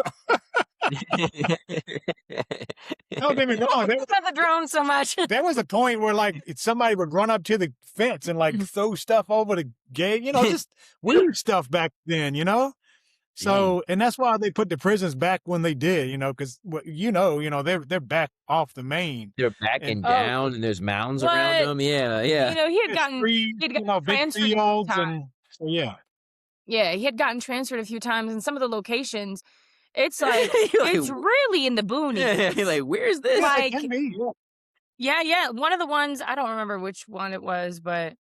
don't get me wrong. About the drone so much. There was a point where like somebody would run up to the fence and like throw stuff over the gate, just weird stuff back then. Dang. So, and that's why they put the prisons back when they did, because they're back off the main, They're and backing Oh, down and there's mounds around what? them. Yeah, yeah. it's free, he had gotten big transferred a few fields, times. and so yeah. Yeah, he had gotten transferred a few times, and some of the locations, it's like, You're like, it's really in the yeah, you're boonies. like, where's this? Yeah, it can Like, be. Yeah. yeah, one of the ones, I don't remember which one it was, but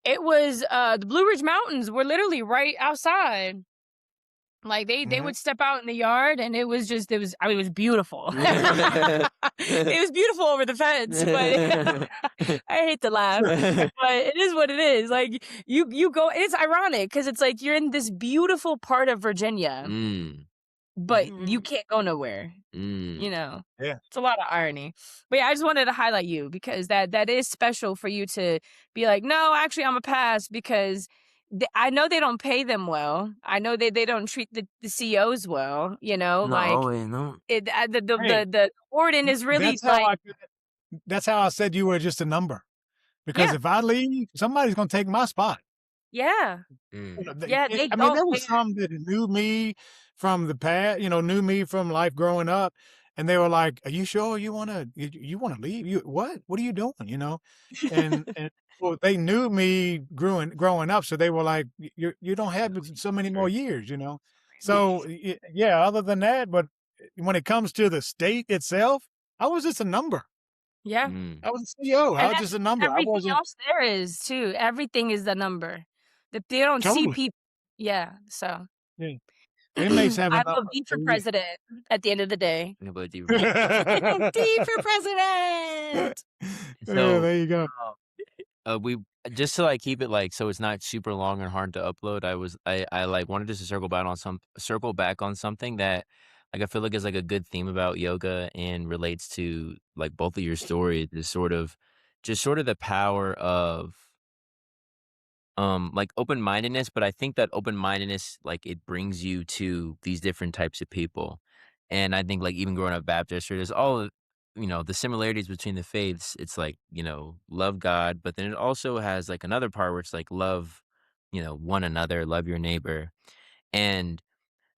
It was, the Blue Ridge Mountains were literally right outside. Like, they Mhm. would step out in the yard, and it was just it was I mean, it was beautiful. It was beautiful over the fence, but I hate to laugh, but it is what it is. Like, you go it's ironic because it's like you're in this beautiful part of Virginia, Mm, but you Mhm. can't go nowhere, mm. you know? Yeah. It's a lot of irony. But, yeah, I just wanted to highlight you because that is special for you to be like, "No, actually, Imma pass," because I know they don't pay them well. I know they don't treat the CEOs well, you know? Not Like, always, no. Hey, the warden is really that's how like I said you were just a number, because yeah, if I leave, somebody's gonna take my spot. yeah, You Mm, know, yeah, they I mean, don't there pay was some that knew me from the past, knew me from life growing up, and they were like, "Are you sure you wanna leave? What are you doing?" And well, they knew me growing up, so they were like, You don't have so many more sure. years." So, yeah, other than that, but when it comes to the state itself, I was just a number. yeah, Mm. I was a CEO, I and was that's just a number, I everything wasn't. else there is too. Everything is the number. That they don't see Totally. people yeah, so Yeah. Inmates have a I number, vote D so for yeah. president at the end of the day. Yeah, but do D for president. Yeah, so, there you go. we just to, like, keep it, like, so it's not super long and hard to upload, I, like, wanted just to circle back on something that, like, I feel like is, like, a good theme about yoga and relates to, like, both of your stories is sort of the power of like open-mindedness, but I think that open-mindedness, like, it brings you to these different types of people. And I think, like, even growing up Baptist, there's all of, the similarities between the faiths. It's like, love God, but then it also has like another part where it's like love, one another, love your neighbor. And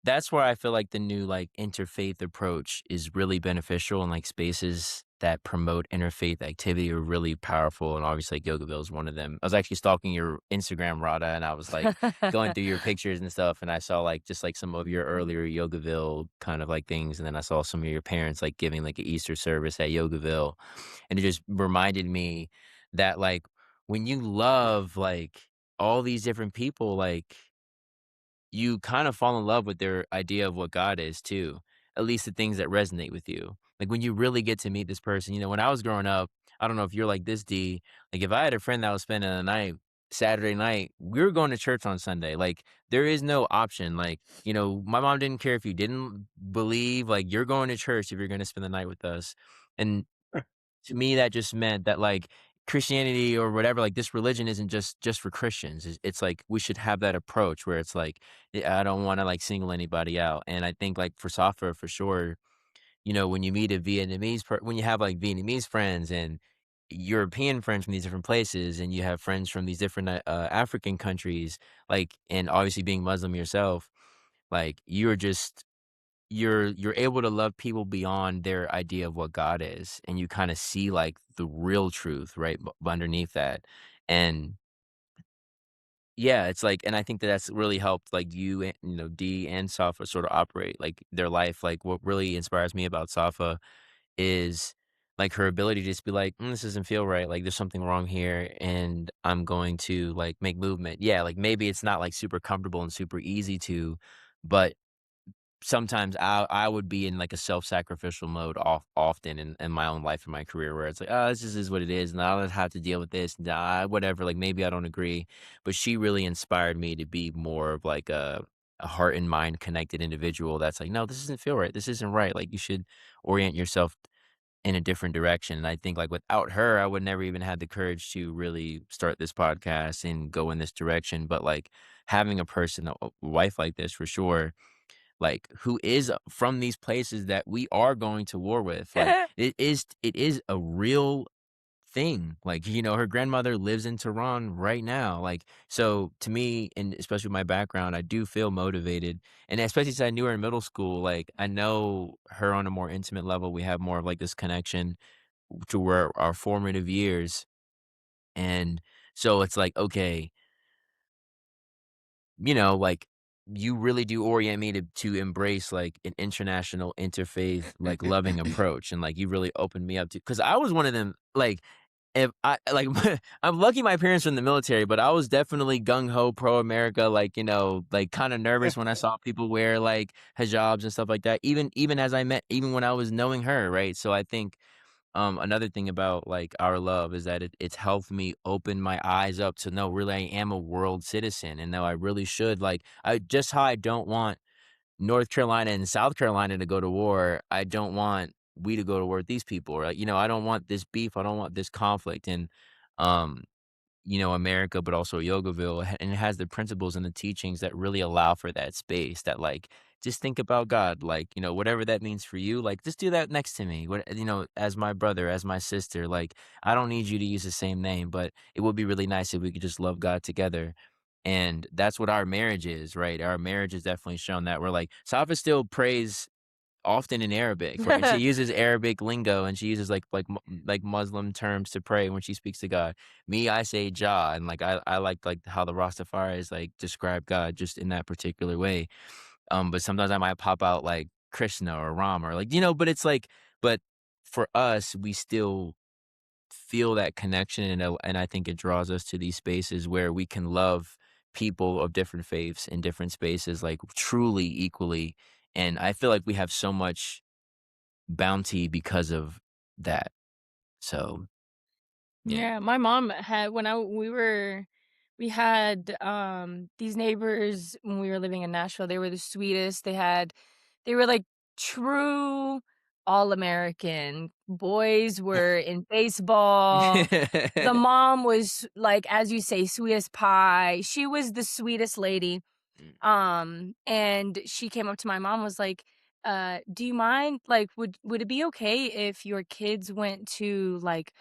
that's where I feel like the new, like, interfaith approach is really beneficial, and, like, spaces that promote interfaith activity are really powerful, and obviously, like, Yogaville is one of them. I was actually stalking your Instagram, Rada, and I was, like, going through your pictures and stuff, and I saw, like, just, like, some of your earlier Yogaville kind of, like, things, and then I saw some of your parents, like, giving, like, an Easter service at Yogaville, and it just reminded me that, like, when you love, like, all these different people, like you kind of fall in love with their idea of what God is too, at least the things that resonate with you. Like when you really get to meet this person, when I was growing up, I don't know if you're like this, D. Like if I had a friend that was spending the night, Saturday night, we were going to church on Sunday. Like there is no option. Like, my mom didn't care if you didn't believe, like you're going to church if you're going to spend the night with us. And to me, that just meant that, like, Christianity or whatever, like, this religion isn't just for Christians. It's like we should have that approach where it's like, I don't wanna, like, single anybody out, and I think, like, for Safa, for sure, when you meet a when you have, like, Vietnamese friends and European friends from these different places, and you have friends from these different, African countries, like and obviously being Muslim yourself, like, you're able to love people beyond their idea of what God is, and you kinda see, like, the real truth, right, underneath that, and yeah, it's like and I think that that's really helped, like, you and D and Safa sort of operate, like, their life, like, what really inspires me about Safa is, like, her ability to just be like, this doesn't feel right, like, there's something wrong here, and I'm going to, like, make movement." Yeah, like, maybe it's not, like, super comfortable and super easy to, but sometimes I would be in, like, a self-sacrificial mode often in my own life and my career where it's like, "Oh, this just is what it is, and I don't have to deal with this, nah, whatever, like, maybe I don't agree." But she really inspired me to be more of, like, a heart and mind connected individual that's like, "No, this doesn't feel right. This isn't right. Like, you should orient yourself in a different direction." And I think, like, without her, I would never even had the courage to really start this podcast and go in this direction. But, like, having a person, a wife like this for sure, like, who is from these places that we are going to war with. Like, it is a real thing. Like, her grandmother lives in Tehran right now. Like, so to me, and especially with my background, I do feel motivated. And especially since I knew her in middle school, like, I know her on a more intimate level. We have more of like this connection to where our formative years. And so it's like, okay, like, you really do orient me to embrace, like, an international interfaith, like, loving approach, and, like, you really opened me up to because I was one of them, like if I like, I'm lucky my parents were in the military, but I was definitely gung ho pro America, like, like kind of nervous when I saw people wear like hijabs and stuff like that. Even as I met, even when I was knowing her, right? So I think another thing about like our love is that it's helped me open my eyes up to know really I am a world citizen and know I really should like I just how I don't want North Carolina and South Carolina to go to war. I don't want we to go to war with these people, right? I don't want this beef. I don't want this conflict. And, um, America, but also Yogaville, and it has the principles and the teachings that really allow for that space that, like, just think about God, like, whatever that means for you, like, just do that next to me, as my brother, as my sister, like, I don't need you to use the same name, but it would be really nice if we could just love God together. And that's what our marriage is, right? Our marriage has definitely shown that we're like, Safa still prays often in Arabic, right? She uses Arabic lingo and she uses like Muslim terms to pray when she speaks to God. Me, I say Jah, and like I like how the Rastafaris like describe God just in that particular way. But sometimes I might pop out like Krishna or Ram or like but it's like but for us, we still feel that connection and I think it draws us to these spaces where we can love people of different faiths in different spaces like truly equally. And I feel like we have so much bounty because of that. So, yeah. Yeah, my mom had when I we had these neighbors when we were living in Nashville. They were the sweetest. They were like true all-American. Boys were in baseball. The mom was like, as you say, sweet as pie. She was the sweetest lady. And she came up to my mom, was like, do you mind, like, would it be okay if your kids went to like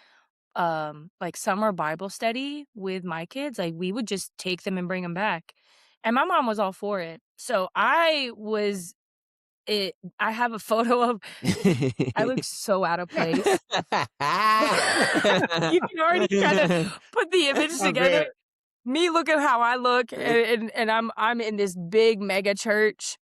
summer Bible study with my kids? Like, we would just take them and bring them back. And my mom was all for it. So I have a photo of I look so out of place. You can already kind of put the image I together. bet. Me, look at how I look, and I'm in this big mega church,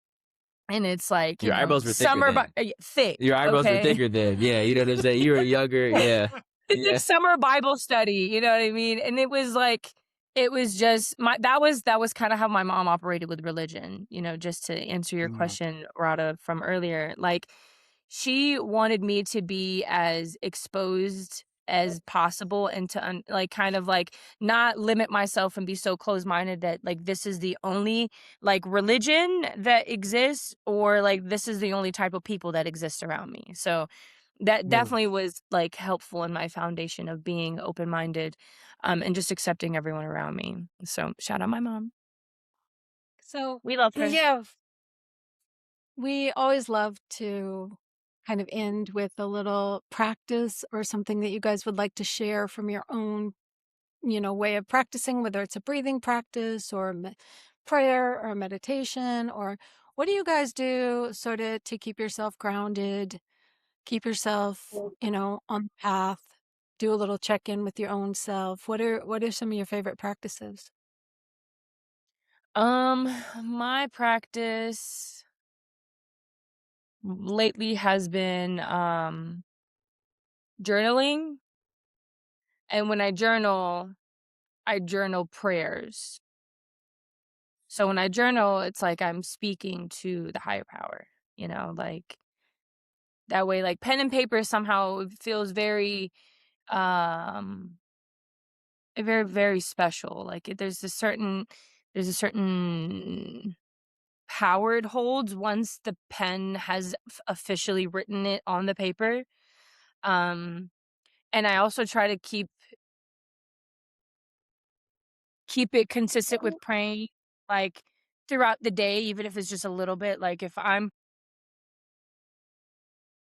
and it's like, Your eyebrows were thicker summer then. thick, Your eyebrows were okay? thicker then. Yeah, you know what I'm saying? You were younger. Yeah. It's like Yeah. summer Bible study, you know what I mean? And it was like it was just my that was kinda how my mom operated with religion, just to answer your Yeah. question, Rada, from earlier. Like, she wanted me to be as exposed as possible and to like, kind of, like, not limit myself and be so closed-minded that, like, this is the only, like, religion that exists, or, like, this is the only type of people that exist around me. So that Yeah. definitely was, like, helpful in my foundation of being open-minded, and just accepting everyone around me. So, shout out my mom. So, We love her. yeah, we always love to kind of end with a little practice or something that you guys would like to share from your own, way of practicing, whether it's a breathing practice or prayer or meditation, or what do you guys do sort of to keep yourself grounded, keep yourself, on the path, do a little check-in with your own self? What are some of your favorite practices? My practice lately has been, journaling, and when I journal prayers. So when I journal, it's like I'm speaking to the higher power, like, that way, like, pen and paper somehow feels um, very, very special. Like, there's a certain power it holds once the pen has officially written it on the paper. Um, and I also try to keep it consistent with praying, like, throughout the day, even if it's just a little bit. Like, if I'm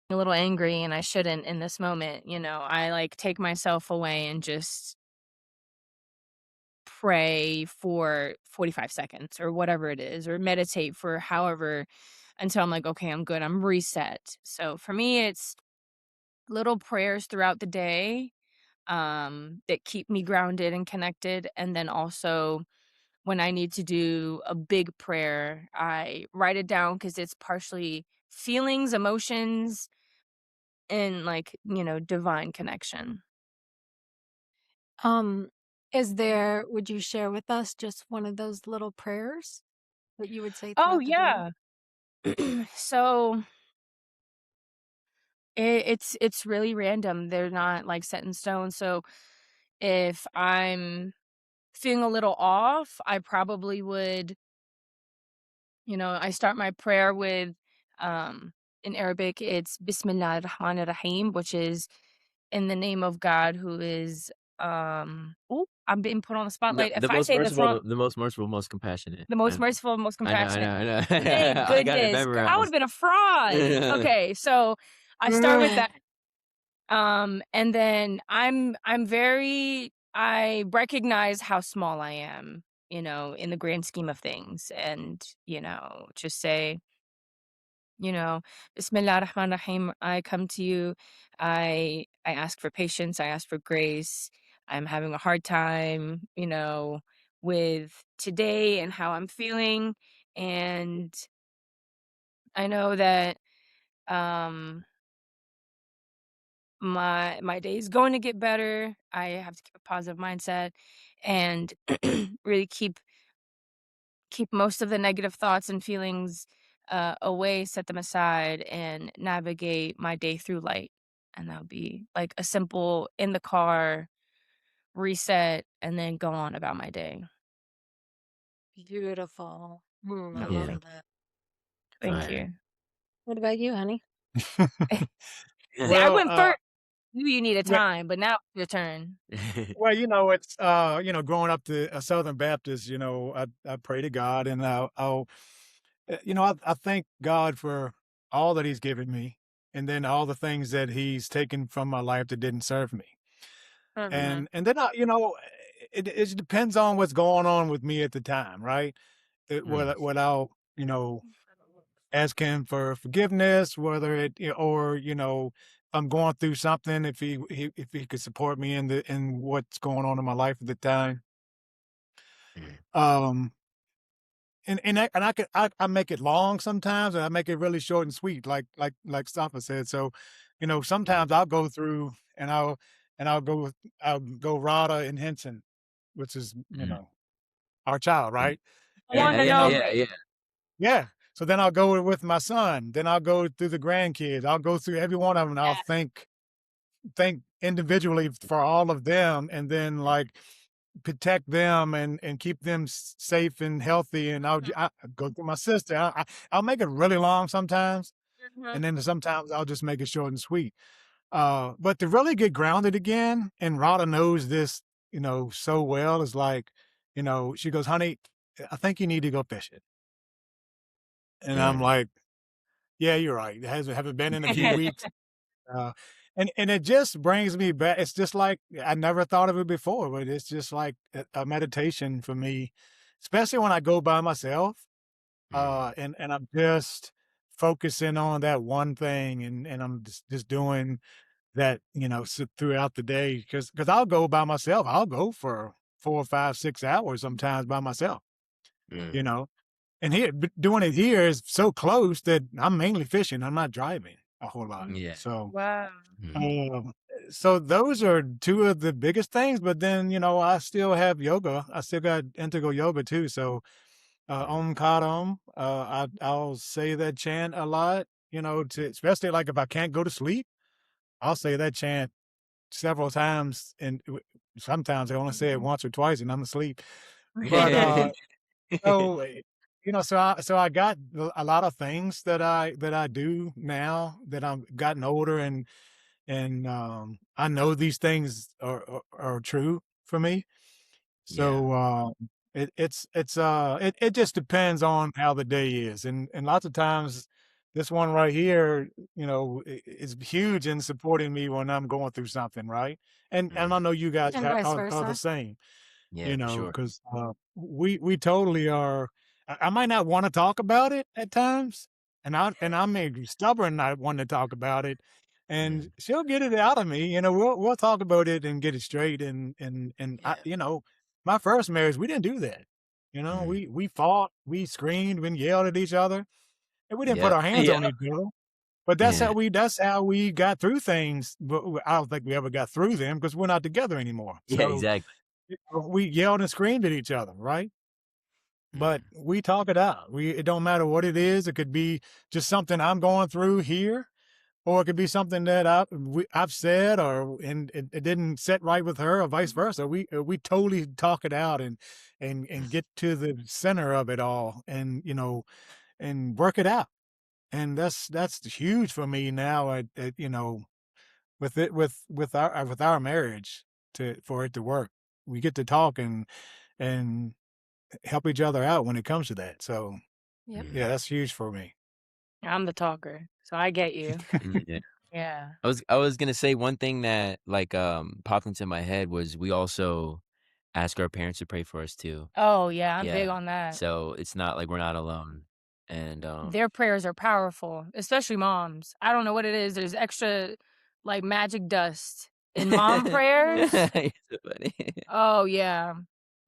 a little angry and I shouldn't in this moment, I, like, take myself away and just pray for 45 seconds or whatever it is, or meditate for however, until I'm like, okay, I'm good, I'm reset. So for me, it's little prayers throughout the day, that keep me grounded and connected. And then also, when I need to do a big prayer, I write it down because it's partially feelings, emotions, and, like, divine connection. Um, would you share with us just one of those little prayers that you would say Oh, throughout the day? yeah. So, it's really random. They're not, like, set in stone, so if I'm feeling a little off, I probably would I start my prayer with, in Arabic, it's Bismillah ar-Rahman ar-Rahim, which is in the name of God who is, ooh, I'm being put on the The spotlight. If the I most say this merciful, wrong, the most merciful, most compassionate. the I most know. merciful, most I know, I know, compassionate. I know. Thank I got it goodness, girl, I would've memorized. been a fraud. Okay, so I start with that, and then I recognize how small I am, in the grand scheme of things, and, just say, you know, Bismillah ar-Rahman ar-Rahim, I come to you. I ask for patience, I ask for grace. I'm having a hard time, with today and how I'm feeling. And I know that um my day is going to get better. I have to keep a positive mindset and really keep most of the negative thoughts and feelings away, set them aside, and navigate my day through light. And that would be like a simple in the car reset and then go on about my day. Beautiful. I Oh, Yeah, love thank that. thank fire. you. What about you, honey? See, I Well, went first. You need a yeah, time, but now it's your turn. well, it's growing up to a Southern Baptist, I pray to God and I thank God for all that He's given me, and then all the things that He's taken from my life that didn't serve me. Mhm. And then it depends on what's going on with me at the time, right? Mm, What I'll ask Him for forgiveness, whether or I'm going through something, if He could support me in what's going on in my life at the time. mm, Um, and I make it long sometimes, and I make it really short and sweet, like Safa said. So, mm, sometimes I'll go through and I'll go Rada and Henson, which is mm, our child, mm. right? One Yeah, And and yeah, then yeah, only. yeah. yeah, so then I'll go with my son. Then I'll go through the grandkids. I'll go through every one of them. And I'll Yeah. think individually for all of them, and then like protect them and keep them safe and healthy. And I go through my sister. I'll make it really long sometimes, Mhm. and then sometimes I'll just make it short and sweet. But to really get grounded again, and Rada knows this, so well, is like, she goes, "Honey, I think you need to go fishing." And I'm Mm, like, "Yeah, you're right. It haven't been in a few weeks." Uh, and it just brings me back. It's just like I never thought of it before, but it's just like a meditation for me, especially when I go by myself. mm, And I'm just focusing on that one thing, and I'm just doing that, throughout the day, because I'll go by myself. I'll go for 4, 5, 6 hours sometimes by myself, you mm. know. And here, doing it here is so close that I'm mainly fishing. I'm not driving a whole lot, Mm. Yeah. so. Wow. Mm, Um, so those are two of the biggest things, but then, I still have yoga. I still got integral yoga too. So, mm, Om Kadam, I'll say that chant a lot, especially like if I can't go to sleep, I'll say that chant several times. And sometimes I only say it Mhm. once or twice and I'm asleep. But, so, so I got a lot of things that I do now that I've gotten older, and I know these things are true for me. Yeah. So it just depends on how the day is, and lots of times this one right here, is huge in supporting me when I'm going through something, right? And I Mm, know you guys And vice are the versa. same. yeah, for sure. Because we totally are. I might not want to talk about it at times, and I may be stubborn not wanting to talk about it, and Mm, she'll get it out of me. We'll talk about it and get it straight. And yeah. my first marriage, we didn't do that. Mm, We fought, we screamed, we yelled at each other, and we didn't put yep. our hands Yep. on each other. But Yeah. that's how we got through things, but I don't think we ever got through them because 'cause we're not together anymore. Yeah, So, exactly. we yelled and screamed at each other, right? But Mm. we talk it out. It don't matter what it is. It could be just something I'm going through here, or it could be something that I've said, or and it didn't set right with her, or vice versa. We totally talk it out and get to the center of it all, and and work it out. And that's huge for me now. With it with our marriage, to for it to work, we get to talk and help each other out when it comes to that. So Yep. yeah, Mm. that's huge for me. I'm the talker, so I get you. Yeah. Yeah. I was gonna say one thing that, like, popped into my head was we also ask our parents to pray for us too. Oh, yeah, I'm big Yeah. on that. So it's not like we're not alone. And, Their prayers are powerful, especially moms. I don't know what it is, there's extra, like, magic dust in mom prayers. You're so funny. Oh, yeah.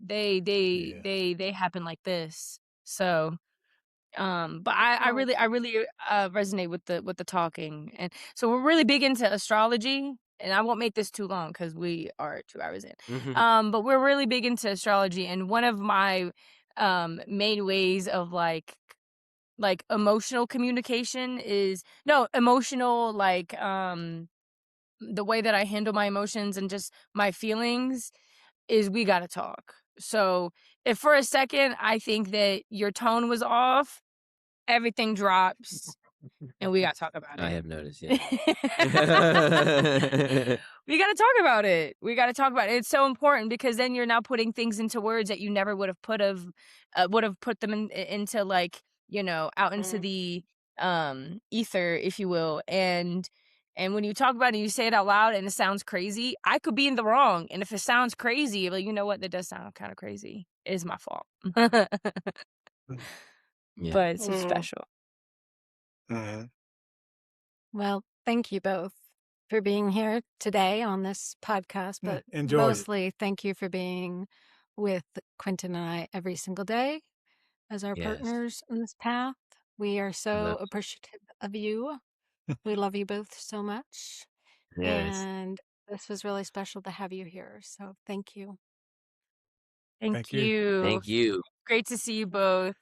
They they Yeah. they they happen like this. So, but I really resonate with the talking, and so we're really big into astrology, and I won't make this too long because we are 2 hours in. Mhm. But we're really big into astrology, and one of my, main ways of, like, emotional communication is no, emotional, like, the way that I handle my emotions and just my feelings is we gotta talk. So, if for a second I think that your tone was off, everything drops, and we gotta talk about I it. have noticed, yeah. We gotta talk about it. We gotta talk about it. It's so important because then you're now putting things into words that you never would have put them into, like, out into Mm. the ether, if you will. And when you talk about it and you say it out loud and it sounds crazy, I could be in the wrong. And if it sounds crazy, like, you know what, that does sound kind of crazy. It is my fault. Yeah. But it's so Mm. special. Mhm. Well, thank you both for being here today on this podcast, Yeah, but enjoyed it. mostly thank you for being with Quentin and I every single day as our Yes. partners in this path. We are I so love appreciative of you. We love you both so much. Yes. And this was really special to have you here. So thank you. Thank Thank you. you. Thank you. Great to see you both.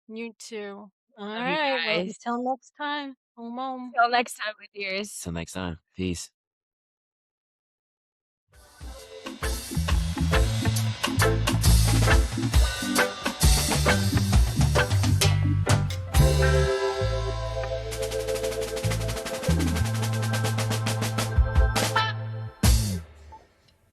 You too. All Love you right. Well, guys. until next time. Home. Till next time, my dears. Till next time. Peace.